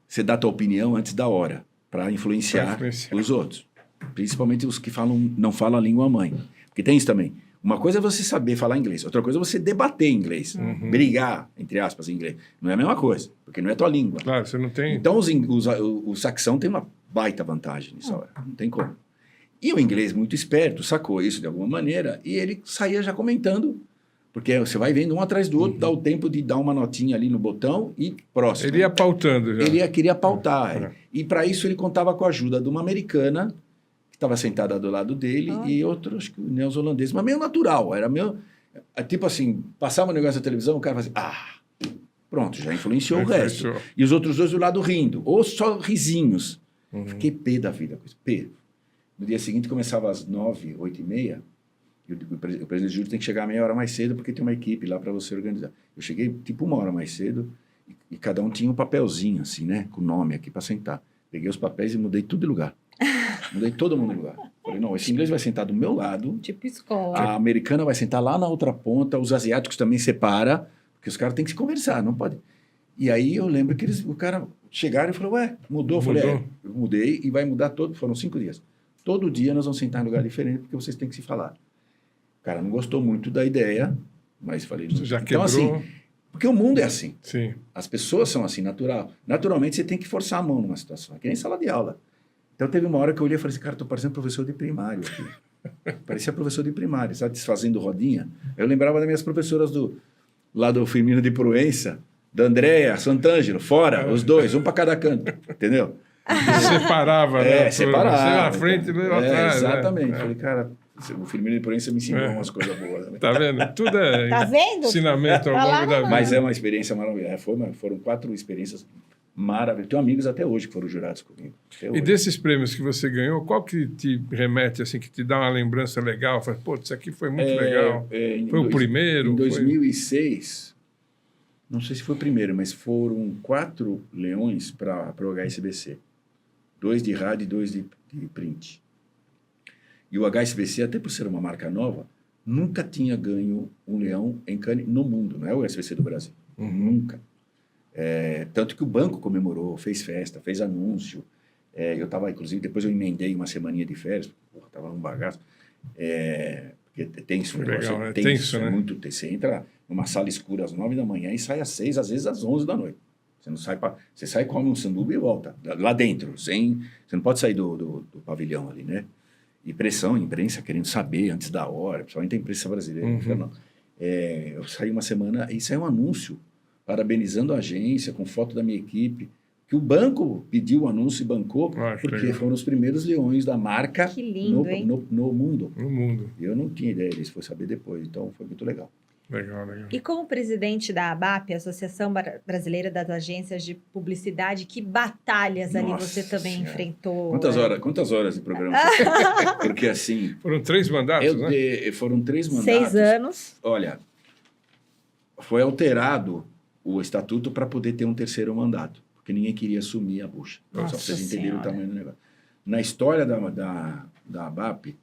Você dá a tua opinião antes da hora, para influenciar os outros. Principalmente os que não falam a língua mãe. Porque tem isso também. Uma coisa é você saber falar inglês, outra coisa é você debater inglês. Brigar, entre aspas, em inglês. Não é a mesma coisa, porque não é tua língua. Claro, você não tem... Então, o saxão tem uma baita vantagem nisso. Não tem como. E o inglês, muito esperto, sacou isso de alguma maneira e ele saía já comentando, porque você vai vendo um atrás do outro, dá o tempo de dar uma notinha ali no botão e próximo. Ele ia pautando já. Ele queria pautar. E para isso ele contava com a ajuda de uma americana, que estava sentada do lado dele, e outro, acho que neozelandês, mas meio natural. Era meio... Tipo assim, passava um negócio na televisão, o cara fazia... Pronto, já influenciou o resto. E os outros dois do lado rindo, ou só risinhos. Fiquei pé da vida. Pé. No dia seguinte começava às 9, 8h30, e o presidente do júri tem que chegar meia hora mais cedo, porque tem uma equipe lá para você organizar. Eu cheguei tipo 1 hora mais cedo, e cada um tinha um papelzinho assim, né, com o nome aqui para sentar. Peguei os papéis e mudei tudo de lugar. Mudei todo mundo de lugar. Falei, não, esse inglês vai sentar do meu lado. Tipo escola. A americana vai sentar lá na outra ponta, os asiáticos também separa, porque os caras têm que se conversar, não pode. E aí eu lembro que o cara chegaram e falou, mudou? Eu falei, eu mudei e vai mudar todo, foram 5 dias. Todo dia nós vamos sentar em lugar diferente, porque vocês têm que se falar. O cara não gostou muito da ideia, mas falei... Você já então, quebrou... assim, porque o mundo é assim. Sim. As pessoas são assim, naturalmente você tem que forçar a mão numa situação, é que nem sala de aula. Então teve uma hora que eu olhei e falei assim, cara, estou parecendo professor de primário aqui. Parecia professor de primário, sabe, desfazendo rodinha. Eu lembrava das minhas professoras lá do Firmino de Proença, da Andréa, Sant'Angelo, fora, os dois, um para cada canto, entendeu? Separava, né? Separava. Você na frente e eu atrás. Exatamente. Falei, cara, O Firmino de Proença me ensinou umas coisas boas. Né? Tá vendo? Tudo é Tá vendo? ensinamento ao Tá lá, longo da vida. Mas é uma experiência maravilhosa. Foram 4 experiências maravilhosas. Tenho amigos até hoje que foram jurados comigo. E desses prêmios que você ganhou, qual que te remete, assim, que te dá uma lembrança legal? Fala, pô, isso aqui foi muito legal. Foi o primeiro? Em 2006, não sei se foi o primeiro, mas foram 4 leões para o HSBC. 2 de rádio e 2 de print. E o HSBC, até por ser uma marca nova, nunca tinha ganho um leão em Cannes no mundo. Não é o HSBC do Brasil. Nunca. Tanto que o banco comemorou, fez festa, fez anúncio. Eu estava, inclusive, depois eu emendei uma semaninha de férias, estava num bagaço. Porque é tenso, legal, né? Tenso, né? Muito tenso. Você entra numa sala escura às 9 da manhã e sai às 6, às vezes às 11 da noite. Você não sai você sai, come um sanduba e volta. Lá dentro. Você não pode sair do pavilhão ali, né? E pressão, imprensa querendo saber antes da hora, principalmente a imprensa brasileira. Eu saí uma semana e saiu um anúncio parabenizando a agência, com foto da minha equipe, que o banco pediu o anúncio e bancou, porque legal. Foram os primeiros leões da marca no mundo. No mundo. Eu não tinha ideia disso, foi saber depois, então foi muito legal. Legal, legal. E como presidente da ABAP, Associação Brasileira das Agências de Publicidade, que batalhas ali você também enfrentou? Quantas horas de programa? Porque assim... Foram 3 mandatos, né? Foram 3 mandatos. 6 anos. Olha, foi alterado o estatuto para poder ter um 3º mandato, porque ninguém queria assumir a bucha. Só para vocês entenderem o tamanho do negócio. Na história da ABAP,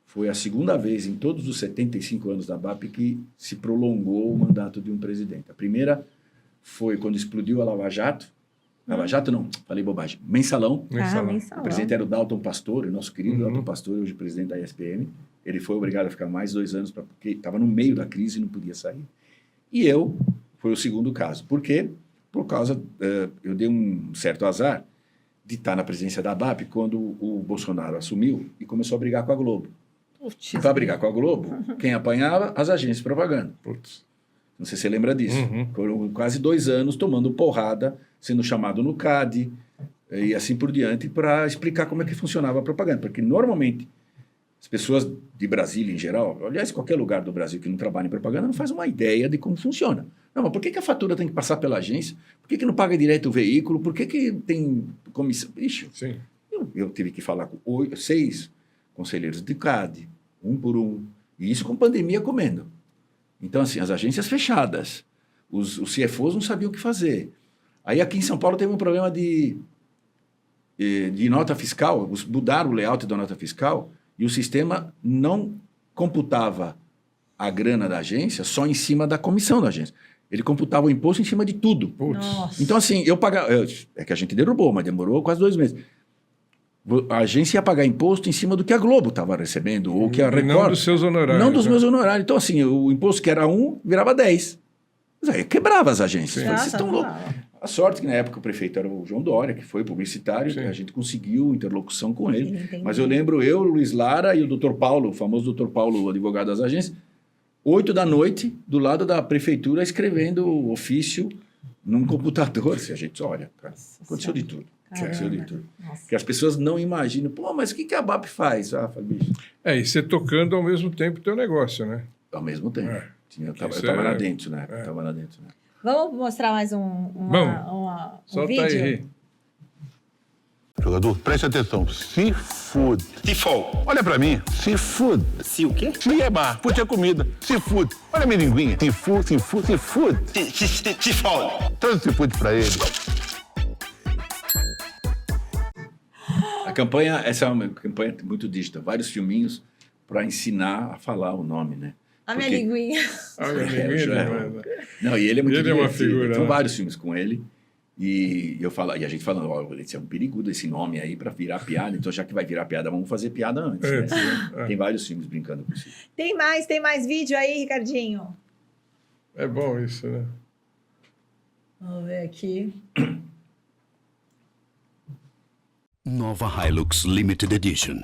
foi a 2ª vez em todos os 75 anos da ABAP que se prolongou o mandato de um presidente. A primeira foi quando explodiu a Lava Jato. Lava Jato não, falei bobagem. Mensalão. Mensalão. O presidente era o Dalton Pastore, o nosso querido Dalton Pastore, hoje presidente da ESPM. Ele foi obrigado a ficar mais 2 anos, porque estava no meio da crise e não podia sair. E foi o 2º caso. Por quê? Por causa, eu dei um certo azar de estar na presidência da ABAP quando o Bolsonaro assumiu e começou a brigar com a Globo. E para brigar com a Globo, quem apanhava? As agências de propaganda. Não sei se você lembra disso. Foram quase 2 anos tomando porrada, sendo chamado no CAD e assim por diante, para explicar como é que funcionava a propaganda. Porque normalmente as pessoas de Brasília em geral, aliás, qualquer lugar do Brasil que não trabalha em propaganda, não faz uma ideia de como funciona. Não, mas por que a fatura tem que passar pela agência? Por que não paga direto o veículo? Por que tem comissão? Ixi, sim. Eu tive que falar com 6 conselheiros de CAD, um por um, e isso com pandemia comendo. Então, assim, as agências fechadas, os CFOs não sabiam o que fazer. Aí aqui em São Paulo teve um problema de nota fiscal, mudaram o layout da nota fiscal e o sistema não computava a grana da agência só em cima da comissão da agência. Ele computava o imposto em cima de tudo. Nossa. Então, assim, eu pagava... É que a gente derrubou, mas demorou quase 2 meses. A agência ia pagar imposto em cima do que a Globo estava recebendo, ou que a Record... Não dos seus honorários. Não dos meus honorários. Então, assim, o imposto que era 1, virava 10. Mas aí quebrava as agências. Vocês estão loucos. A sorte que na época o prefeito era o João Dória, que foi publicitário, a gente conseguiu interlocução com ele. Mas eu lembro o Luiz Lara e o Dr. Paulo, o famoso Dr. Paulo, o advogado das agências, 8 da noite, do lado da prefeitura, escrevendo o ofício num computador. Assim, a gente olha, cara, aconteceu de tudo. Aconteceu de tudo. Porque as pessoas não imaginam, pô, mas o que a ABAP faz? Bicho. E você tocando ao mesmo tempo o teu negócio, né? Ao mesmo tempo. Eu estava lá dentro, né? Vamos mostrar mais um Solta vídeo? aí. Jogador, preste atenção. Seafood. Tifol. Olha pra mim. Seafood. Se o quê? Eba, food é comida. Seafood. Olha a minha linguinha. Seafood. Tifol. Traz o seafood pra ele. Essa é uma campanha muito dígita. Vários filminhos para ensinar a falar o nome, né? A minha linguinha. Não, e ele é muito ele é uma figura. Tem vários filmes com ele. E a gente falando, esse é um perigo esse nome aí para virar piada. Então, já que vai virar piada, vamos fazer piada antes. Né? Tem vários filmes brincando com isso. Tem mais vídeo aí, Ricardinho? É bom isso, né? Vamos ver aqui. Nova Hilux Limited Edition.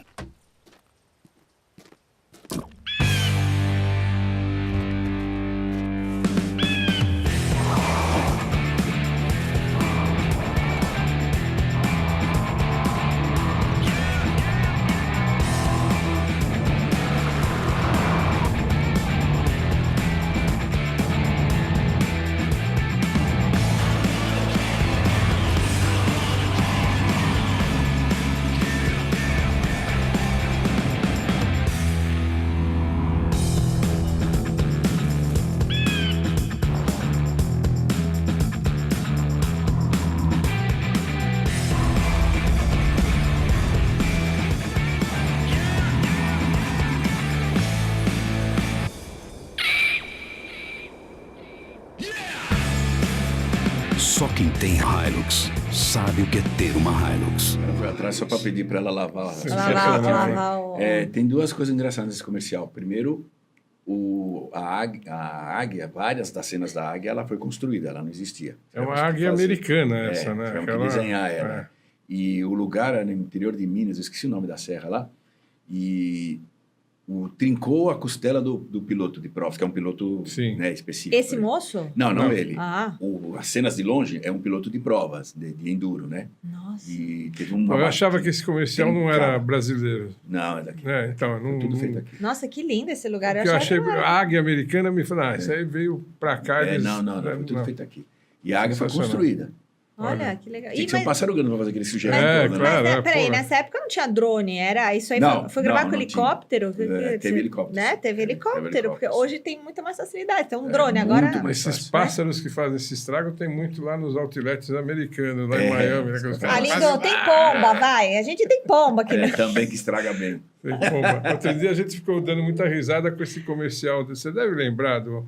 Só quem tem Hilux sabe o que é ter uma Hilux. Ela foi atrás só para pedir para ela lavar. Tem duas coisas engraçadas nesse comercial. Primeiro, a águia, várias das cenas da águia, ela foi construída, ela não existia. É uma águia americana essa, né? Tivemos que desenhar ela. E o lugar era no interior de Minas, eu esqueci o nome da serra lá, e trincou a costela do piloto de provas, que é um piloto específico. Esse moço? Não ele. As cenas de longe é um piloto de provas, de enduro, né? Nossa. E teve Eu achava que esse comercial não era brasileiro. Não, é daqui. Então, tudo feito aqui. Nossa, que lindo esse lugar. Eu achei a águia americana, me falou, isso aí veio pra cá. Não, foi tudo feito aqui. E a águia foi construída. Olha, que legal. Tinha que ser um pássaro grande pra fazer aquele sujeito todo, claro. Mas peraí, nessa época não tinha drone, era isso aí? Foi gravar com helicóptero? Teve helicóptero. Né? Teve helicóptero, porque hoje tem muita mais facilidade. Tem um drone agora. Esses pássaros que fazem esse estrago tem muito lá nos outlets americanos, lá em Miami. Lindo, tem pomba, vai. A gente tem pomba aqui. Também que estraga bem. Tem pomba. Outro dia a gente ficou dando muita risada com esse comercial. Você deve lembrar do...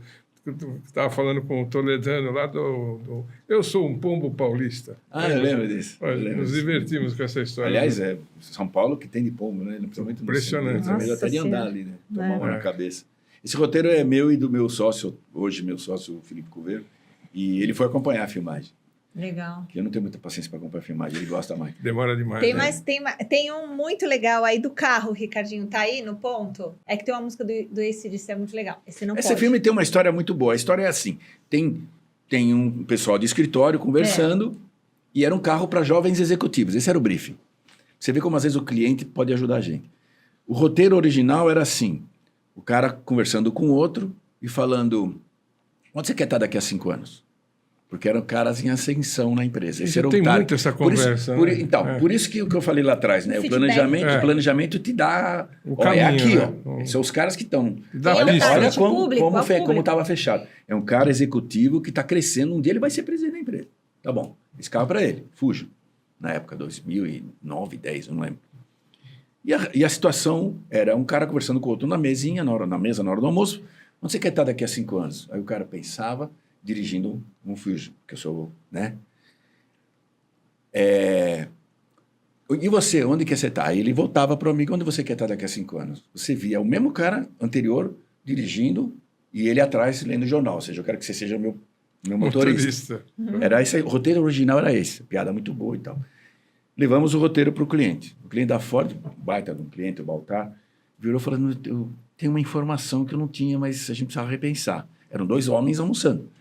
Estava falando com o Toledano lá do Eu Sou um Pombo Paulista. Eu lembro disso. Nos divertimos com essa história. Aliás, São Paulo que tem de pombo, né? Principalmente impressionante. É melhor até de andar ali, né? Tomar uma na cabeça. Esse roteiro é meu e do meu sócio, hoje meu sócio, Felipe Couveiro, e ele foi acompanhar a filmagem. Legal. Eu não tenho muita paciência para acompanhar a filmagem, ele gosta mais. Demora demais. Tem um muito legal aí do carro, Ricardinho, tá aí no ponto? É que tem uma música do AC/DC, é muito legal. Esse filme tem uma história muito boa. A história é assim, tem um pessoal de escritório conversando e era um carro para jovens executivos. Esse era o briefing. Você vê como às vezes o cliente pode ajudar a gente. O roteiro original era assim, o cara conversando com o outro e falando, onde você quer estar daqui a 5 anos? Porque eram caras em ascensão na empresa. Esse tem muito essa conversa. Por isso que o que eu falei lá atrás, né? O planejamento te dá... O caminho, aqui, né? São os caras que estão... Olha como estava fechado. É um cara executivo que está crescendo. Um dia ele vai ser presidente da empresa. Tá bom. Esse carro é para ele. Fujo. Na época, 2009, 2010, eu não lembro. E a situação era um cara conversando com o outro na mesinha, na hora do almoço. Onde você quer estar daqui a 5 anos? Aí o cara pensava... dirigindo um Fusion, que eu sou, né? E você, onde quer você estar? Aí ele voltava para o amigo, onde você quer estar daqui a 5 anos? Você via o mesmo cara anterior dirigindo e ele atrás lendo o jornal. Ou seja, eu quero que você seja meu motorista. Era esse, o roteiro original era esse. Piada muito boa e tal. Levamos o roteiro para o cliente. O cliente da Ford, baita de um cliente, o Baltar, virou falando, eu tenho uma informação que eu não tinha, mas a gente precisava repensar. Eram 2 homens almoçando.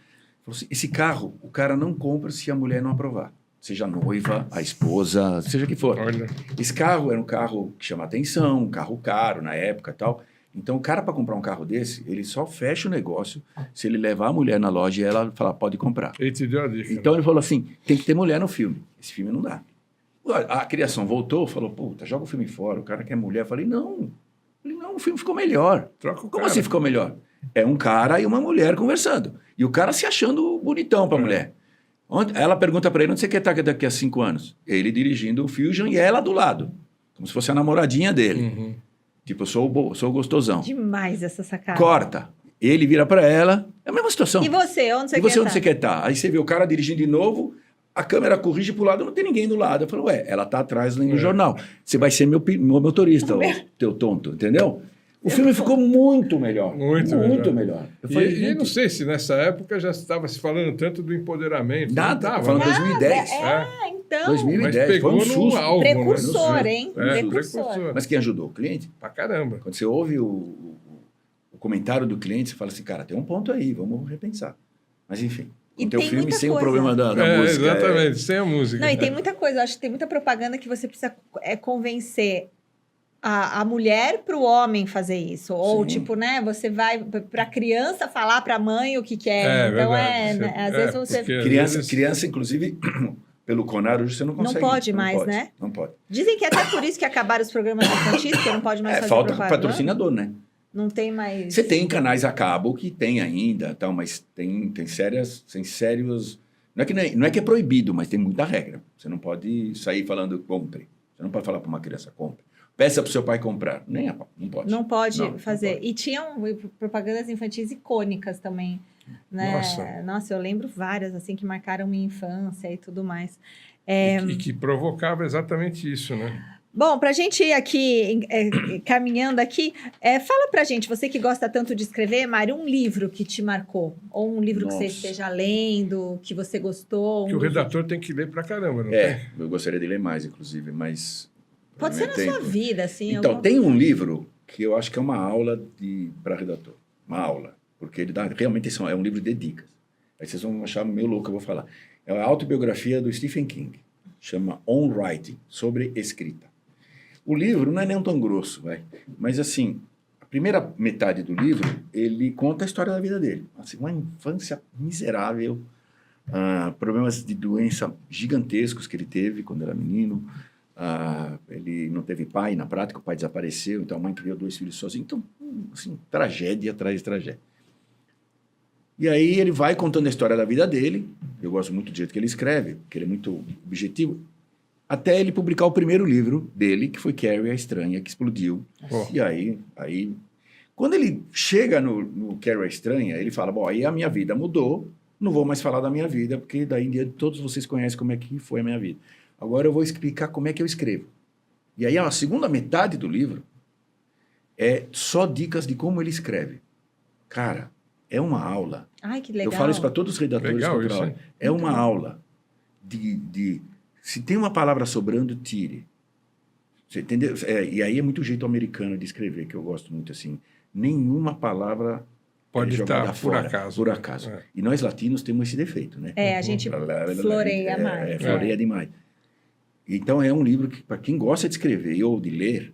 Falou assim, esse carro, o cara não compra se a mulher não aprovar. Seja a noiva, a esposa, seja o que for. Olha. Esse carro era um carro que chama atenção, um carro caro na época e tal. Então, o cara, para comprar um carro desse, ele só fecha o negócio se ele levar a mulher na loja e ela falar, pode comprar. Ele te deu a dica. Então, ele falou assim, tem que ter mulher no filme. Esse filme não dá. A criação voltou, falou, puta, joga o filme fora. O cara quer mulher. Eu falei, não, o filme ficou melhor. Troca o Como assim ficou melhor? É um cara e uma mulher conversando. E o cara se achando bonitão pra mulher. Ela pergunta pra ele, onde você quer estar daqui a 5 anos? Ele dirigindo o Fusion e ela do lado. Como se fosse a namoradinha dele. Tipo, eu sou o gostosão. Demais essa sacada. Corta. Ele vira pra ela, é a mesma situação. E você, onde você quer estar? Aí você vê o cara dirigindo de novo, a câmera corrige pro lado, não tem ninguém do lado. Eu falo, ela tá atrás lendo o jornal. Você vai ser meu motorista, teu tonto, entendeu? O filme ficou muito melhor. Muito melhor. Eu falei, e não sei se nessa época já estava se falando tanto do empoderamento. Nada, falando 2010. Então. 2010, foi um susto. Alvo, precursor, hein? Precursor. Mas quem ajudou? O cliente? Pra caramba. Quando você ouve o comentário do cliente, você fala assim, cara, tem um ponto aí, vamos repensar. Mas enfim. O teu filme sem o problema da música. Exatamente, sem a música. Não, e tem muita coisa, eu acho que tem muita propaganda que você precisa convencer a mulher para o homem fazer isso. Ou, tipo, né, você vai para a criança falar para a mãe o que quer. Então, né, às vezes você... Criança, inclusive, pelo CONAR, hoje você não consegue. Não pode mais, né? Não pode. Dizem que até por isso que acabaram os programas infantis, porque não pode mais fazer falta propaganda. patrocinador, né? Não tem mais... Você tem canais a cabo que tem ainda, tal, mas tem sérios... Não é que é proibido, mas tem muita regra. Você não pode sair falando compre. Você não pode falar para uma criança compre. Peça para o seu pai comprar. Não pode. Não pode fazer. Não pode. E tinham propagandas infantis icônicas também. né? Nossa. Nossa, eu lembro várias, assim, que marcaram minha infância e tudo mais. E que provocava exatamente isso, né? Bom, para a gente ir aqui, caminhando aqui, fala para a gente, você que gosta tanto de escrever, Mário, um livro que te marcou, ou um livro que você esteja lendo, que você gostou. Que o redator tem que ler pra caramba, não tem? Eu gostaria de ler mais, inclusive, mas... Pode ser na sua vida, assim. Então, tem um livro que eu acho que é uma aula para redator. Uma aula. Porque ele dá, realmente é um livro de dicas. Aí vocês vão achar meio louco, eu vou falar. É a autobiografia do Stephen King. Chama On Writing, sobre escrita. O livro não é nem tão grosso, mas assim, a primeira metade do livro, ele conta a história da vida dele. Assim, uma infância miserável, problemas de doença gigantescos que ele teve quando era menino. Ele não teve pai, na prática o pai desapareceu, então a mãe criou 2 filhos sozinha. Então, assim, tragédia atrás de tragédia. E aí ele vai contando a história da vida dele. Eu gosto muito do jeito que ele escreve, porque ele é muito objetivo. Até ele publicar o primeiro livro dele, que foi Carrie, a Estranha, que explodiu. E aí, quando ele chega no Carrie, a Estranha, ele fala, bom, aí a minha vida mudou, não vou mais falar da minha vida, porque daí em diante todos vocês conhecem como é que foi a minha vida. Agora eu vou explicar como é que eu escrevo. E aí a segunda metade do livro é só dicas de como ele escreve. Cara, é uma aula. Ai, que legal. Eu falo isso para todos os redatores. Legal isso, é uma aula de se tem uma palavra sobrando, tire. Você entendeu? E aí é muito jeito americano de escrever, que eu gosto muito assim. Nenhuma palavra pode estar por fora, acaso. Por acaso. E nós latinos temos esse defeito, né? A gente floreia mais. Floreia demais. Então é um livro que, para quem gosta de escrever ou de ler,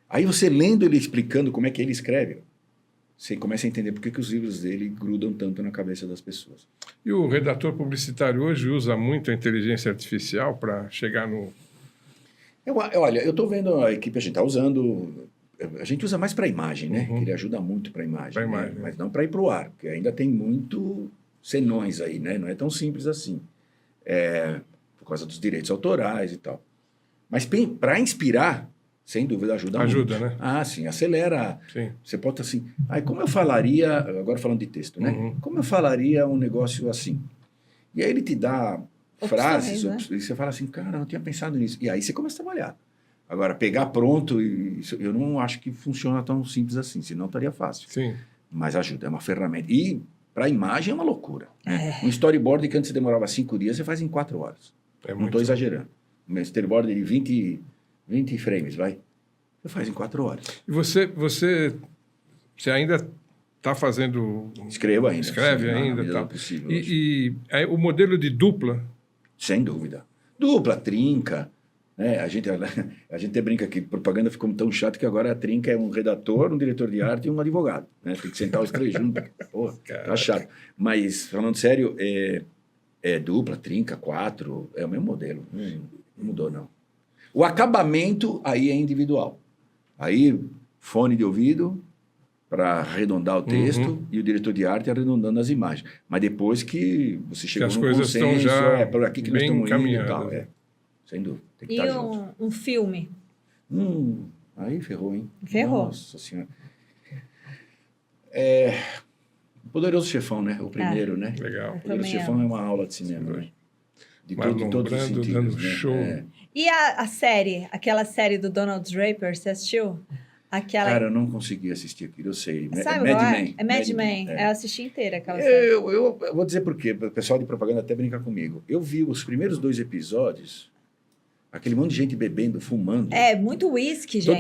aí você lendo ele explicando como é que ele escreve, você começa a entender por que os livros dele grudam tanto na cabeça das pessoas. E o redator publicitário hoje usa muito a inteligência artificial para chegar no... Olha, eu estou vendo a equipe, a gente está usando... A gente usa mais para a imagem, né? Ele ajuda muito para a imagem, né? Mas não para ir para o ar, porque ainda tem muito senões aí, né? Não é tão simples assim. Por causa dos direitos autorais e tal. Mas para inspirar, sem dúvida, ajuda muito. Ajuda, né? Sim, acelera. Sim. Você pode assim... como eu falaria... Agora falando de texto, né? Como eu falaria um negócio assim? E aí ele te dá frases, né? E você fala assim, cara, eu não tinha pensado nisso. E aí você começa a trabalhar. Agora, pegar pronto, eu não acho que funciona tão simples assim, senão estaria fácil. Sim. Mas ajuda, é uma ferramenta. E para a imagem é uma loucura. Né? Um storyboard que antes você demorava 5 dias, você faz em 4 horas. Não estou exagerando. Um storyboard de 20 frames, vai. Você faz em 4 horas. E você ainda está fazendo... Escrevo ainda. Escreve ainda. Tá. Possível, e aí, o modelo de dupla? Sem dúvida. Dupla, trinca. Né? A gente até brinca que propaganda ficou tão chato que agora a trinca é um redator, um diretor de arte e um advogado. Né? Tem que sentar os 3 juntos. Pô, tá chato. Mas, falando sério, dupla, trinca, 4, é o mesmo modelo. Não mudou, não. O acabamento aí é individual. Aí, fone de ouvido para arredondar o texto e o diretor de arte arredondando as imagens. Mas depois que você chegou as num coisas consenso, estão já por aqui que nós bem estamos indo e tal. encaminhadas. Sem dúvida. Tem que E estar junto. um filme? Aí ferrou, hein? Ferrou. Nossa Senhora. Poderoso Chefão, né? O primeiro, né? Legal. O Poderoso Chefão é uma aula de cinema, né? De todos os sentidos, dando né? show. E a série? Aquela série do Donald Draper, você assistiu? Cara, eu não consegui assistir aquilo, eu sei. Sabe Mad qual Men. É Mad Men. Eu assisti inteira aquela série. Eu vou dizer por quê. O pessoal de propaganda até brinca comigo. Eu vi os primeiros 2 episódios, aquele monte de gente bebendo, fumando. Muito uísque, gente.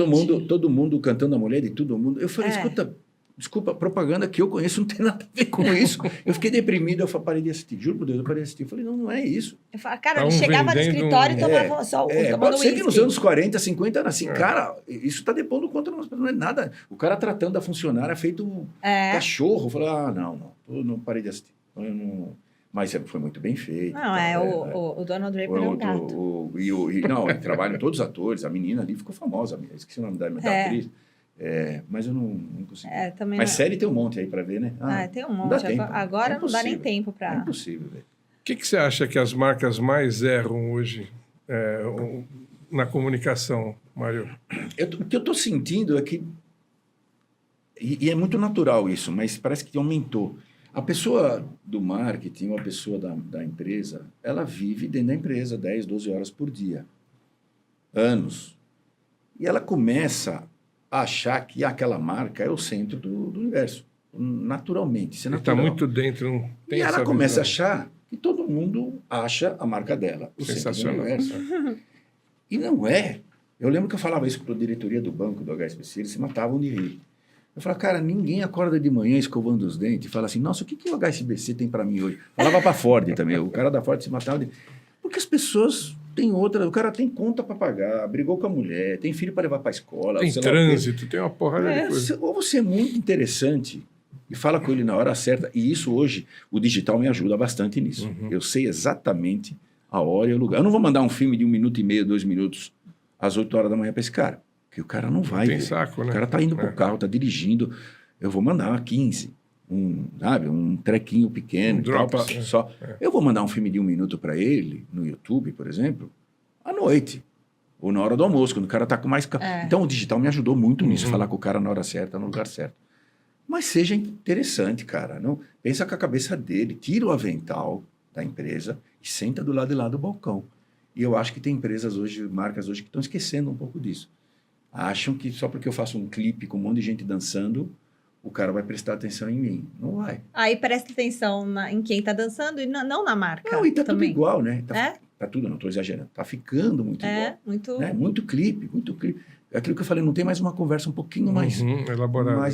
Todo mundo cantando a mulher de todo mundo. Eu falei, escuta, desculpa, propaganda que eu conheço não tem nada a ver com isso. Eu fiquei deprimido, eu parei de assistir. Juro por Deus, eu parei de assistir. Eu falei, não é isso. Eu falei, cara, ele chegava no escritório e tomava só tomando pode ser uísque. que nos anos 40, 50 era assim, cara, isso está depondo contra nós, não é nada. O cara tratando a funcionária feito um cachorro. Eu falei, eu não parei de assistir. Mas foi muito bem feito. Não, o Donald Draper é um gato. Não, trabalham todos os atores, a menina ali ficou famosa, esqueci o nome da atriz. Mas eu não consegui. Mas série tem um monte aí para ver, né? Tem um monte. Agora não dá nem tempo para... É impossível, velho. O que você acha que as marcas mais erram hoje na comunicação, Mário? O que eu estou sentindo é que... E é muito natural isso, mas parece que aumentou. A pessoa do marketing, ou a pessoa da empresa, ela vive dentro da empresa 10, 12 horas por dia. Anos. E ela começa a achar que aquela marca é o centro do universo. Naturalmente. Isso é natural. Está muito dentro. Não tem e ela essa começa visão. a achar que todo mundo acha a marca dela o centro do universo. E não é. Eu lembro que eu falava isso para a diretoria do banco, do HSBC, eles se matavam de rir. Eu falava, cara, ninguém acorda de manhã escovando os dentes e fala assim, nossa, o que o HSBC tem para mim hoje? Falava para a Ford também, o cara da Ford se matava de... Porque as pessoas têm outra, o cara tem conta para pagar, brigou com a mulher, tem filho para levar para a escola. Tem trânsito, tem uma porrada de coisa. Ou você é muito interessante e fala com ele na hora certa, e isso hoje, o digital me ajuda bastante nisso. Eu sei exatamente a hora e o lugar. Eu não vou mandar um filme de 1 minuto e meio, 2 minutos, às 8 horas da manhã para esse cara. Porque o cara não vai. Tem saco, né? O cara tá indo pro carro, tá dirigindo. Eu vou mandar 15. Um trequinho pequeno. Só. Eu vou mandar um filme de 1 minuto para ele, no YouTube, por exemplo, à noite. Ou na hora do almoço, quando o cara tá com mais... Então, o digital me ajudou muito nisso. Falar com o cara na hora certa, no lugar certo. Mas seja interessante, cara. Não, pensa com a cabeça dele. Tira o avental da empresa e senta do lado de lá do balcão. E eu acho que tem empresas hoje, marcas hoje, que estão esquecendo um pouco disso. Acham que só porque eu faço um clipe com um monte de gente dançando, o cara vai prestar atenção em mim. Não vai. Aí presta atenção em quem tá dançando e não na marca. Não, e tá também. tudo igual, né? Tá tudo, não estou exagerando. Tá ficando muito igual. Muito... Né? Muito clipe. Aquilo que eu falei, não tem mais uma conversa um pouquinho mais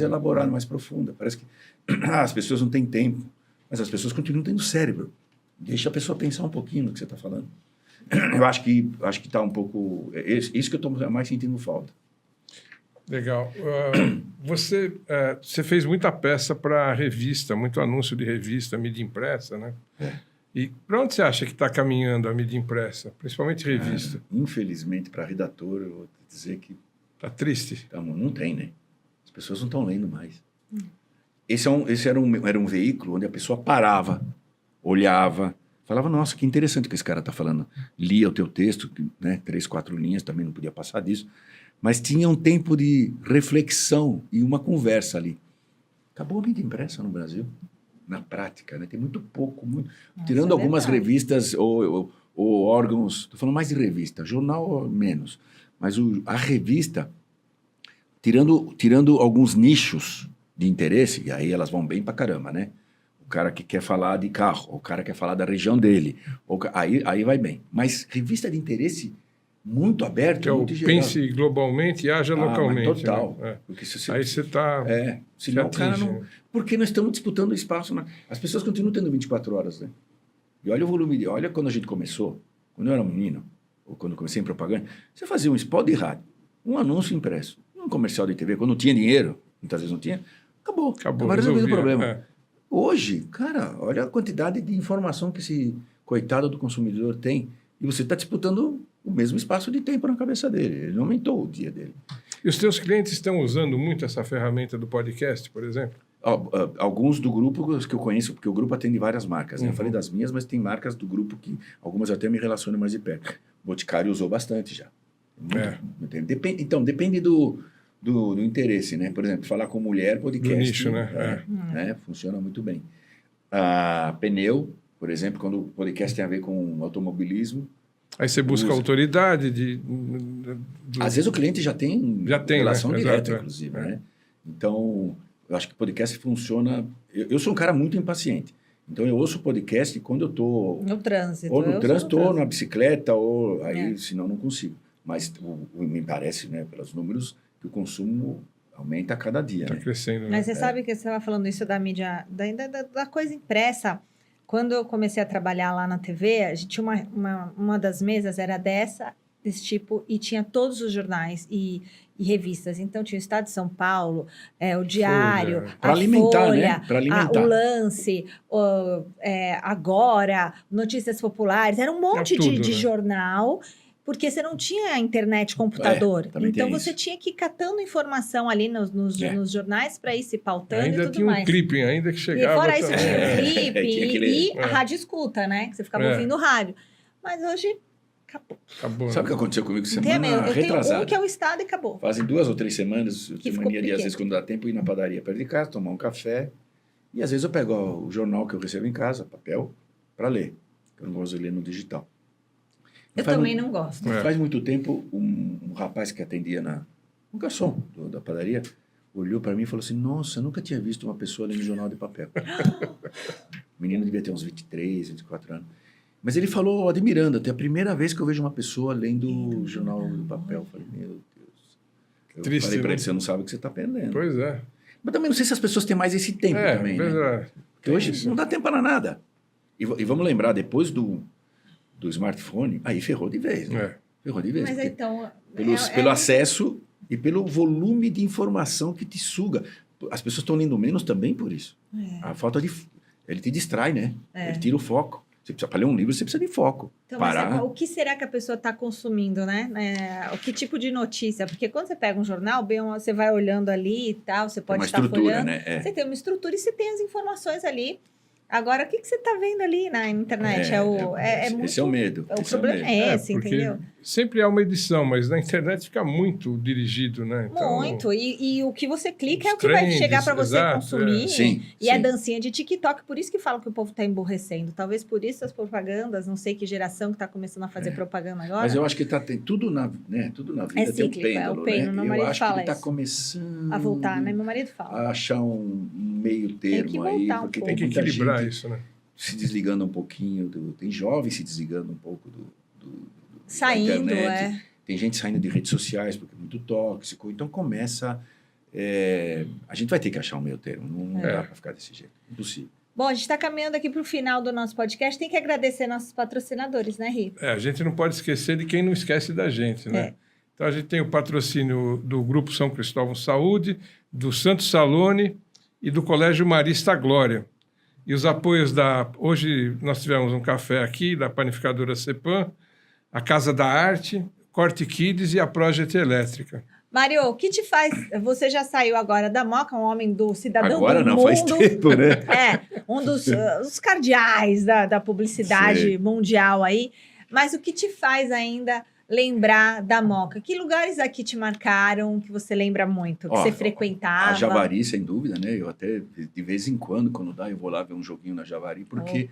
elaborada, mais profunda. Parece que as pessoas não têm tempo, mas as pessoas continuam tendo cérebro. Deixa a pessoa pensar um pouquinho no que você está falando. Eu acho que está um pouco... Isso que eu estou mais sentindo falta. Legal. Você fez muita peça para revista, muito anúncio de revista, mídia impressa, né? E para onde você acha que está caminhando a mídia impressa, principalmente revista? Infelizmente, para redator, eu vou dizer que... Está triste? Não tem, né? As pessoas não estão lendo mais. Esse era um veículo onde a pessoa parava, olhava, falava, nossa, que interessante o que esse cara está falando. Lia o teu texto, né? 3, 4 linhas, também não podia passar disso. Mas tinha um tempo de reflexão e uma conversa ali. Acabou a mídia impressa no Brasil, na prática, né? Tem muito pouco, tirando algumas revistas ou órgãos, estou falando mais de revista, jornal menos, mas a revista, tirando alguns nichos de interesse, e aí elas vão bem pra caramba, né? O cara que quer falar de carro, o cara quer falar da região dele, aí vai bem. Mas revista de interesse muito aberto, que muito geral. Pense globalmente e haja localmente. Total. Né? Porque aí você está... senão o cara não... Porque nós estamos disputando espaço. As pessoas continuam tendo 24 horas, né? E olha o volume olha quando a gente começou, quando eu era menino, ou quando eu comecei em propaganda, você fazia um spot de rádio, um anúncio impresso, um comercial de TV, quando não tinha dinheiro, muitas vezes não tinha, acabou vai resolver o problema. Hoje, cara, olha a quantidade de informação que esse coitado do consumidor tem, e você está disputando o mesmo espaço de tempo na cabeça dele. Ele não aumentou o dia dele. E os teus clientes estão usando muito essa ferramenta do podcast, por exemplo? Alguns do grupo que eu conheço, porque o grupo atende várias marcas. Né? Eu falei das minhas, mas tem marcas do grupo que algumas eu até me relaciono mais de perto. O Boticário usou bastante já. Depende do interesse, né? Por exemplo, falar com mulher, podcast. Do nicho, né? Funciona muito bem. Pneu, por exemplo, quando o podcast tem a ver com automobilismo. Aí você busca autoridade Às vezes o cliente já tem relação direta, inclusive, né? Então, eu acho que o podcast funciona... Eu sou um cara muito impaciente. Então, eu ouço podcast quando eu estou... No trânsito. Ou no trânsito, ou na bicicleta, ou... Aí, senão, não consigo. Mas me parece, né, pelos números, que o consumo aumenta a cada dia. Está crescendo. Né? Mas você sabe que você estava falando isso da mídia, da coisa impressa. Quando eu comecei a trabalhar lá na TV, a gente tinha uma das mesas, era desse tipo, e tinha todos os jornais e revistas. Então, tinha o Estado de São Paulo, o Diário, Folha, o Lance, Agora, Notícias Populares. Era um monte de jornal, porque você não tinha internet, computador. Então, você tinha que ir catando informação ali nos jornais para ir se pautando e tudo mais. Ainda tinha um clipe, ainda que chegava. E fora isso, tinha um clipe e a rádio escuta, né? Que você ficava ouvindo rádio. Mas hoje, acabou. Sabe o que aconteceu comigo semana retrasada? Tenho um que é o Estado e acabou. Fazem 2 ou 3 semanas, eu tenho mania de, às vezes, quando dá tempo, ir na padaria perto de casa, tomar um café E às vezes eu pego o jornal que eu recebo em casa, papel, para ler. Eu não gosto de ler no digital. Eu também não gosto. Faz muito tempo, um rapaz que atendia um garçom da padaria, olhou para mim e falou assim, nossa, eu nunca tinha visto uma pessoa lendo jornal de papel. O menino devia ter uns 23, 24 anos. Mas ele falou, admirando, até a primeira vez que eu vejo uma pessoa lendo jornal de papel. Eu falei, meu Deus. Eu Triste, falei para né? ele, você não sabe o que você está perdendo. Pois é. Mas também não sei se as pessoas têm mais esse tempo também, né? Porque hoje isso. não dá tempo para nada. E vamos lembrar, depois do smartphone, aí ferrou de vez. Né? Ferrou de vez. Mas então... Pelo acesso e pelo volume de informação que te suga. As pessoas estão lendo menos também por isso. A falta de... Ele te distrai, né? Ele tira o foco. Para ler um livro, você precisa de foco. Então, mas o que será que a pessoa está consumindo, né? O que tipo de notícia? Porque quando você pega um jornal, você vai olhando ali e tal, você pode estar folhando. Né? Você tem uma estrutura e você tem as informações ali. Agora, o que você está vendo ali na internet? Muito... Esse é o medo. O problema é esse, entendeu? Sempre há uma edição, mas na internet fica muito dirigido, né? Então, muito. E o que você clica é o que vai chegar para você consumir. Sim, e a dancinha de TikTok. Por isso que falam que o povo está emborrecendo. Talvez por isso as propagandas, não sei que geração que está começando a fazer propaganda agora. Mas eu acho que tem tudo na vida tem cíclico, um pêndulo, o pêndulo. né? Meu marido eu acho fala que ele está isso. começando A voltar, né? Meu marido fala. a achar um meio termo que aí. voltar um Porque pouco. tem Tem que muita equilibrar gente isso, né? se desligando um pouquinho. Tem jovens se desligando um pouco Saindo, da internet. Tem gente saindo de redes sociais porque é muito tóxico. Então começa... a gente vai ter que achar um meio termo. Não dá para ficar desse jeito. Impossível. Bom, a gente está caminhando aqui para o final do nosso podcast. Tem que agradecer nossos patrocinadores, né, Ri? A gente não pode esquecer de quem não esquece da gente, né? Então, a gente tem o patrocínio do Grupo São Cristóvão Saúde, do Santos Salone e do Colégio Marista Glória. E os apoios Hoje nós tivemos um café aqui, da panificadora Cepan, a Casa da Arte, Corte Kids e a Project Elétrica. Mário, o que te faz... Você já saiu agora da Moca, um homem do cidadão agora do não, mundo. faz tempo, né? Um dos cardeais da publicidade mundial aí. Mas o que te faz ainda lembrar da Moca? Que lugares aqui te marcaram, que você lembra muito, que você frequentava? A Javari, sem dúvida, né? Eu até, de vez em quando dá, eu vou lá ver um joguinho na Javari, porque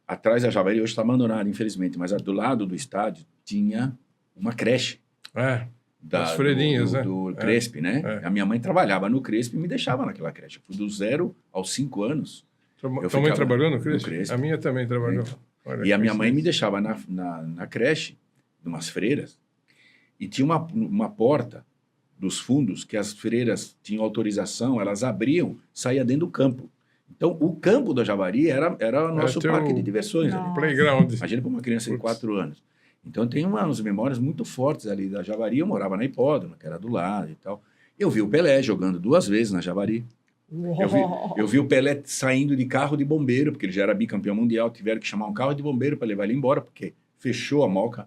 atrás da Javari hoje está abandonada, infelizmente, mas do lado do estádio tinha uma creche. Das freirinhas, né? Do Cresp, né? A minha mãe trabalhava no Cresp e me deixava naquela creche. Eu fui do 0 aos 5 anos. Tua mãe trabalhou no Cresp? Cresp? A minha também trabalhou. Então. E a minha mãe me deixava na creche, numas freiras, e tinha uma porta dos fundos que as freiras tinham autorização, elas abriam, saía dentro do campo. Então, o campo da Javari era o nosso parque de diversões. Playground. Imagina para uma criança de 4 anos. Então, eu tenho umas memórias muito fortes ali da Javari. Eu morava na Hipódromo, que era do lado e tal. Eu vi o Pelé jogando 2 vezes na Javari. Eu vi o Pelé saindo de carro de bombeiro, porque ele já era bicampeão mundial. Tiveram que chamar um carro de bombeiro para levar ele embora, porque fechou a Moca.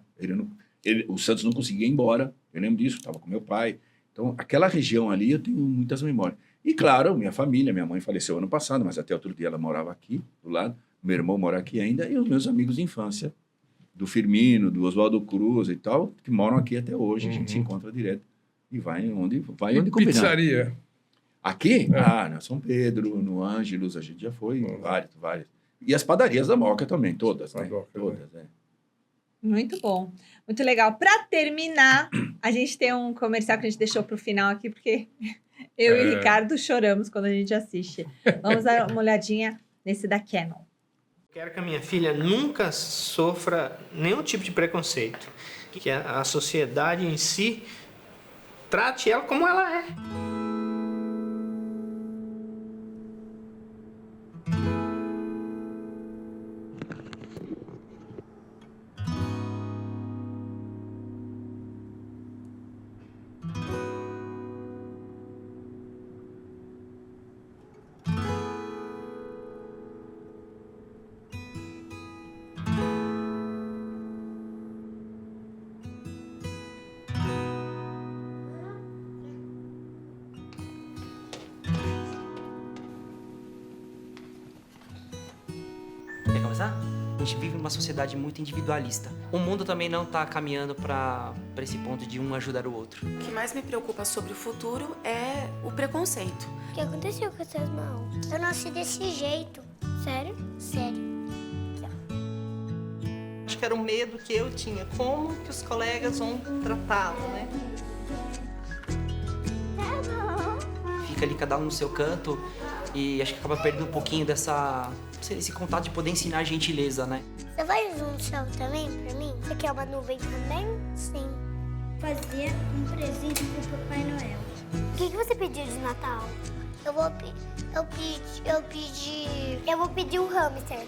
O Santos não conseguia ir embora. Eu lembro disso, estava com meu pai. Então, aquela região ali, eu tenho muitas memórias. E, claro, minha família. Minha mãe faleceu ano passado, mas até outro dia ela morava aqui, do lado. Meu irmão mora aqui ainda. E os meus amigos de infância, do Firmino, do Oswaldo Cruz e tal, que moram aqui até hoje. A gente se encontra direto. E vai onde combinar. Pizzaria? Aqui? Na São Pedro, no Ângelos, a gente já foi, várias. E as padarias da Moca também, todas, né? Todas, Muito bom. Muito legal. Para terminar, a gente tem um comercial que a gente deixou para o final aqui, porque eu e o Ricardo choramos quando a gente assiste. Vamos dar uma olhadinha nesse da Canon. Quero que a minha filha nunca sofra nenhum tipo de preconceito. Que a sociedade em si trate ela como ela é. Quer começar? A gente vive numa sociedade muito individualista. O mundo também não está caminhando para esse ponto de um ajudar o outro. O que mais me preocupa sobre o futuro é o preconceito. O que aconteceu com essas mãos? Eu nasci desse jeito. Sério? Sério. Acho que era o medo que eu tinha. Como que os colegas vão tratá-lo, né? Fica ali cada um no seu canto e acho que acaba perdendo um pouquinho esse contato de poder ensinar gentileza, né? Você vai usar um céu também pra mim? Você quer uma nuvem também? Sim. Fazer um presente pro Papai Noel. O que você pediu de Natal? Eu vou pedir um hamster.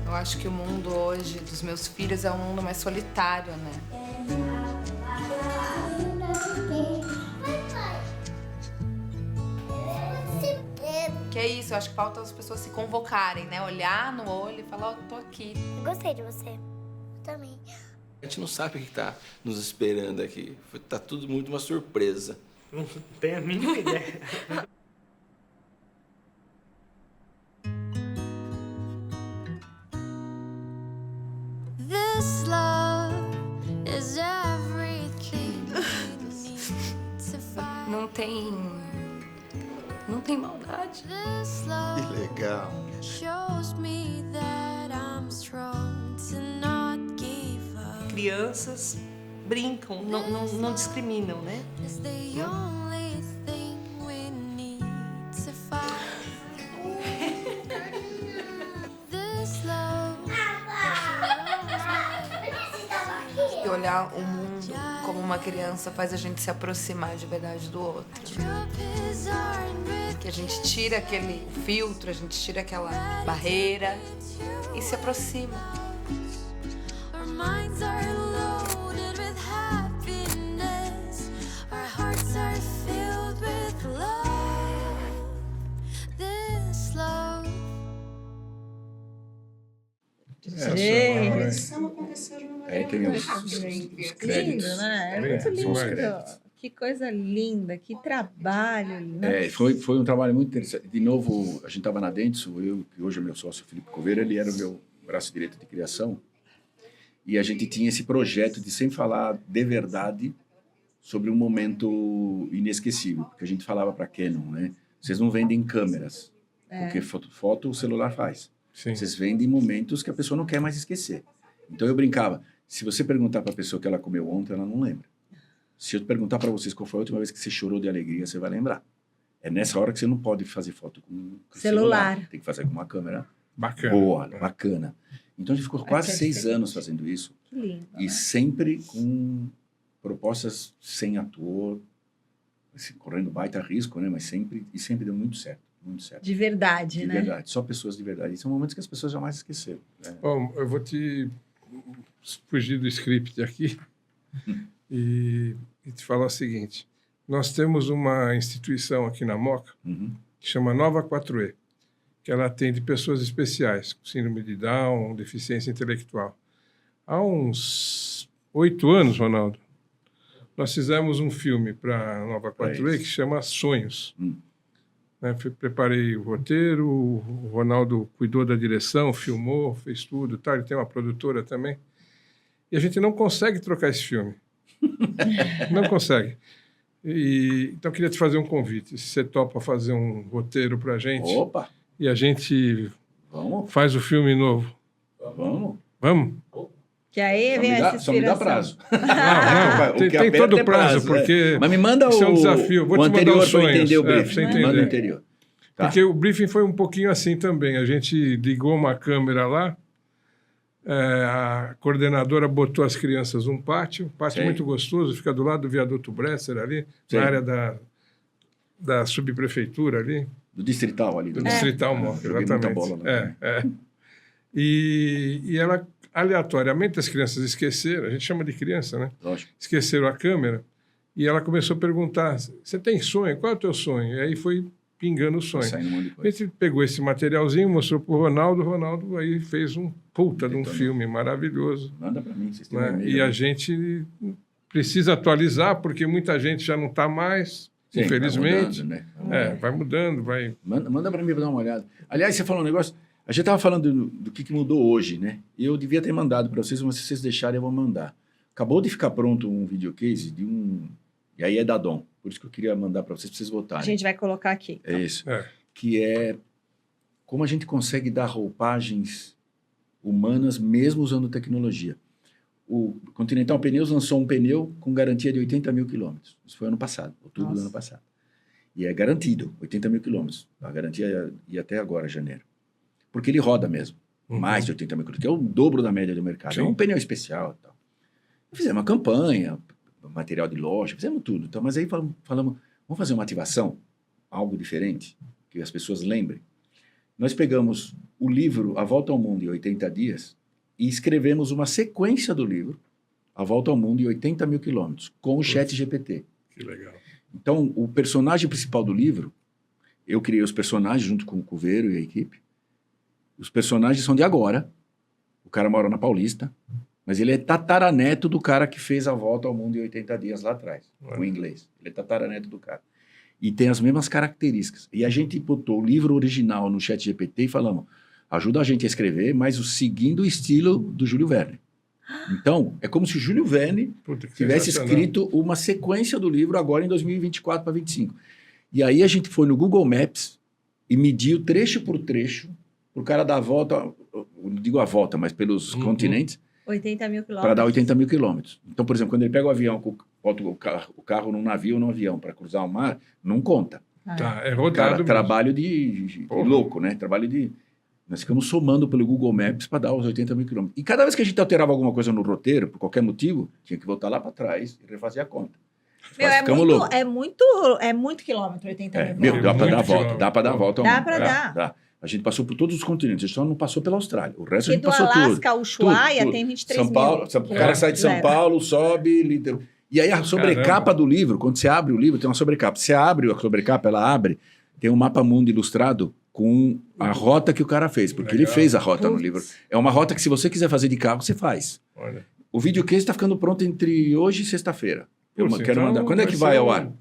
Eu acho que o mundo hoje dos meus filhos é um mundo mais solitário, né? Que é isso, eu acho que falta as pessoas se convocarem, né? Olhar no olho e falar, eu tô aqui. Eu gostei de você. Eu também. A gente não sabe o que tá nos esperando aqui. Tá tudo muito uma surpresa. Não tenho a mínima ideia. This love is everything Não tem maldade. Que legal. Crianças brincam, não discriminam, né? E olhar o mundo como uma criança faz a gente se aproximar de verdade do outro. Que a gente tira aquele filtro, a gente tira aquela barreira e se aproxima. Gente, tem os créditos. lindo, né? É muito lindo. Que coisa linda, que trabalho lindo. Foi um trabalho muito interessante. De novo, a gente estava na Dentsu, eu, que hoje é meu sócio, Felipe Coveira, ele era o meu braço direito de criação. E a gente tinha esse projeto de sempre falar de verdade sobre um momento inesquecível. Porque a gente falava para a Canon, né? Vocês não vendem câmeras, porque foto o celular faz. Sim. Vocês vendem momentos que a pessoa não quer mais esquecer. Então eu brincava, se você perguntar para a pessoa que ela comeu ontem, ela não lembra. Se eu perguntar para vocês qual foi a última vez que você chorou de alegria, você vai lembrar. É nessa hora que você não pode fazer foto com celular. Tem que fazer com uma câmera boa, bacana. Então a gente ficou quase 6 anos fazendo isso. Que lindo. E sempre com propostas sem ator, assim, correndo baita risco, né? Mas sempre deu muito certo. Muito certo. De verdade, né? De verdade, só pessoas de verdade. E são momentos que as pessoas jamais esqueceram. Né? Bom, eu vou te fugir do script aqui e te falar o seguinte. Nós temos uma instituição aqui na Moca que chama Nova 4E, que ela atende pessoas especiais, com síndrome de Down, deficiência intelectual. Há uns 8 anos, Ronaldo, nós fizemos um filme para a Nova 4E que chama Sonhos. Preparei o roteiro, o Ronaldo cuidou da direção, filmou, fez tudo, tá? Ele tem uma produtora também. E a gente não consegue trocar esse filme. Não consegue. Então, eu queria te fazer um convite. Se você topa fazer um roteiro para a gente. Opa! E a gente faz o filme novo. Vamos? Vamos? Que aí vem essa inspiração. Só me dá prazo. Não, tem todo o prazo, porque mas me manda esse é um desafio. Vou te mandar os sonhos. Entender o briefing. Manda o anterior. Tá. Porque o briefing foi um pouquinho assim também. A gente ligou uma câmera lá, a coordenadora botou as crianças num pátio muito gostoso, fica do lado do viaduto Bresser ali, na área da subprefeitura ali. Do distrital ali. Do distrital, exatamente. Muita bola lá, E ela... Aleatoriamente, as crianças esqueceram, a gente chama de criança, né? Lógico. Esqueceram a câmera, e ela começou a perguntar, você tem sonho? Qual é o teu sonho? E aí foi pingando o sonho. A gente pegou esse materialzinho, mostrou para o Ronaldo aí fez um puta de um filme maravilhoso. Manda para mim, vocês têm E a gente precisa atualizar, porque muita gente já não está mais, infelizmente. Vai mudando, né? Vai mudando, vai... Manda para mim para dar uma olhada. Aliás, você falou um negócio... A gente estava falando do que mudou hoje, né? Eu devia ter mandado para vocês, mas se vocês deixarem, eu vou mandar. Acabou de ficar pronto um videocase de um... E aí é da Dom. Por isso que eu queria mandar para vocês votarem. A gente vai colocar aqui. É isso. Que é como a gente consegue dar roupagens humanas mesmo usando tecnologia. O Continental Pneus lançou um pneu com garantia de 80 mil quilômetros. Isso foi ano passado, outubro do ano passado. E é garantido, 80 mil quilômetros. A garantia ia até agora, janeiro. Porque ele roda mesmo. Mais de 80 mil quilômetros, que é o dobro da média do mercado. Sim. É um pneu especial e tal. Fizemos uma campanha, material de loja, fizemos tudo. Então, mas aí falamos, vamos fazer uma ativação, algo diferente, que as pessoas lembrem. Nós pegamos o livro A Volta ao Mundo em 80 Dias e escrevemos uma sequência do livro A Volta ao Mundo em 80 mil quilômetros, com o ChatGPT. Que legal. Então, o personagem principal do livro, eu criei os personagens junto com o Cuveiro e a equipe. Os personagens são de agora. O cara mora na Paulista, mas ele é tataraneto do cara que fez A Volta ao Mundo em 80 Dias lá atrás, o inglês. Ele é tataraneto do cara. E tem as mesmas características. E a gente botou o livro original no ChatGPT e falamos, ajuda a gente a escrever, mas seguindo o estilo do Júlio Verne. Então, é como se o Júlio Verne tivesse escrito uma sequência do livro agora em 2024 para 2025. E aí a gente foi no Google Maps e mediu trecho por trecho para o cara dar a volta, não digo a volta, mas pelos continentes, 80 mil quilômetros. para dar 80 mil quilômetros. Então, por exemplo, quando ele pega o avião, bota o carro num navio ou num avião para cruzar o mar, não conta. Tá, é rodado mesmo. Trabalho de louco, né? Trabalho de... Nós ficamos somando pelo Google Maps para dar os 80 mil quilômetros. E cada vez que a gente alterava alguma coisa no roteiro, por qualquer motivo, tinha que voltar lá para trás e refazer a conta. Meu, é muito quilômetro, 80 mil Meu, dá para dar a volta. quilômetro. Dá para dar a volta. Dá para dar. Dá. A gente passou por todos os continentes, a gente só não passou pela Austrália. O resto Porque a gente passou do Alasca ao Ushuaia tudo. tem 23 São Paulo, mil. o cara sai de São Paulo, sobe... E aí a sobrecapa do livro, quando você abre o livro, tem uma sobrecapa. Você abre a sobrecapa, ela abre, tem um mapa mundo ilustrado com a rota que o cara fez, porque ele fez a rota no livro. É uma rota que se você quiser fazer de carro, você faz. Olha. O videocase está ficando pronto entre hoje e sexta-feira. Eu Putz, quero então mandar. Quando é que vai ao ar?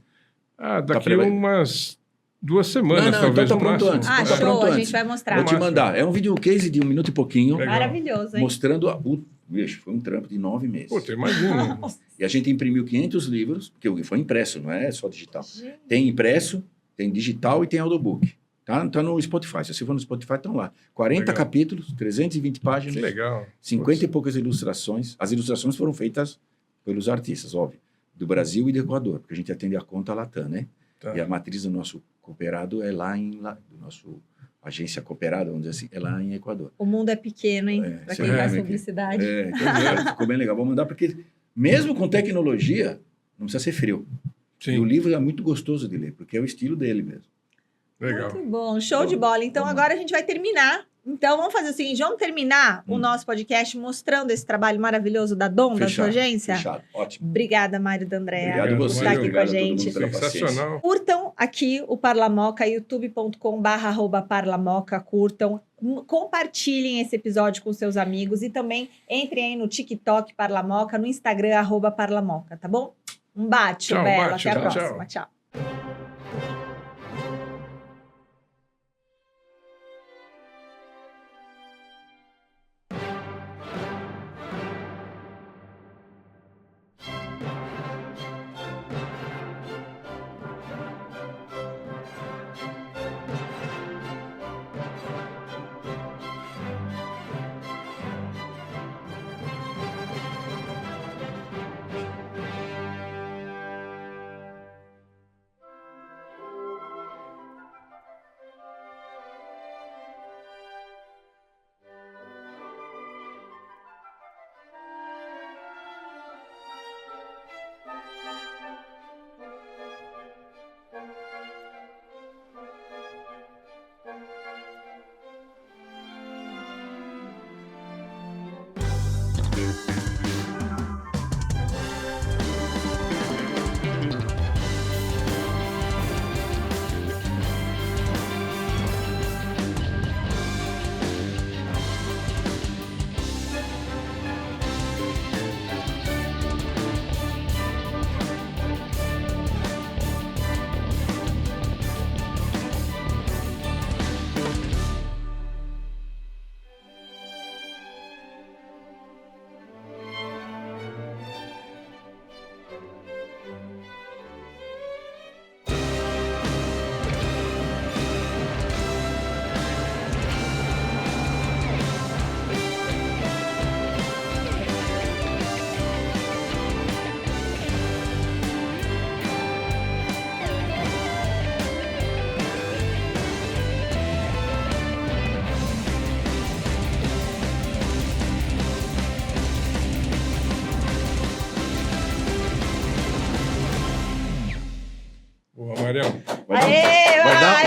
Daqui umas 2 semanas, não, talvez. então tá pronto antes. Ah, Tá show, pronto a antes. gente vai mostrar. Vou te mandar. É um videocase de 1 minuto e pouquinho. Legal. Maravilhoso, hein? Mostrando Vixe, foi um trampo de 9 meses. Puta, imagina. E a gente imprimiu 500 livros, porque foi impresso, não é só digital. Tem impresso, tem digital e tem audiobook. Tá no Spotify. Se você for no Spotify, estão lá. 40 Legal. capítulos, 320 páginas. Que legal. 50 e poucas ilustrações. As ilustrações foram feitas pelos artistas, óbvio, do Brasil e do Equador, porque a gente atende a conta Latam, né? Tá. E a matriz do nosso cooperado é lá do nosso agência cooperada, vamos dizer assim, é lá em Equador. O mundo é pequeno, hein? Para quem faz publicidade. Então, ficou bem legal. Vou mandar, porque mesmo com tecnologia, não precisa ser frio. Sim. E o livro é muito gostoso de ler, porque é o estilo dele mesmo. Legal. Muito bom, show de bola. Então, agora a gente vai terminar. Então, vamos fazer o seguinte, vamos terminar o nosso podcast mostrando esse trabalho maravilhoso da Dom, da sua agência? Fechado, ótimo. Obrigada, Mário D'Andrea. Obrigado a você. Por estar aqui com a Obrigado a todo gente. mundo pela paciência. Sensacional. Curtam aqui o Parlamoca, youtube.com/parlamoca, curtam. Compartilhem esse episódio com seus amigos e também entrem aí no TikTok Parlamoca, no Instagram @parlamoca, tá bom? Um bate, Tchau, Bela. bate, Até a tchau, próxima. tchau. Tchau.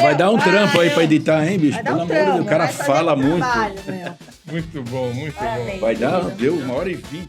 Vai dar um trampo aí pra editar, hein, bicho? Pelo amor de Deus, o cara fala muito. Muito bom, muito bom. Vai dar, deu 1h20.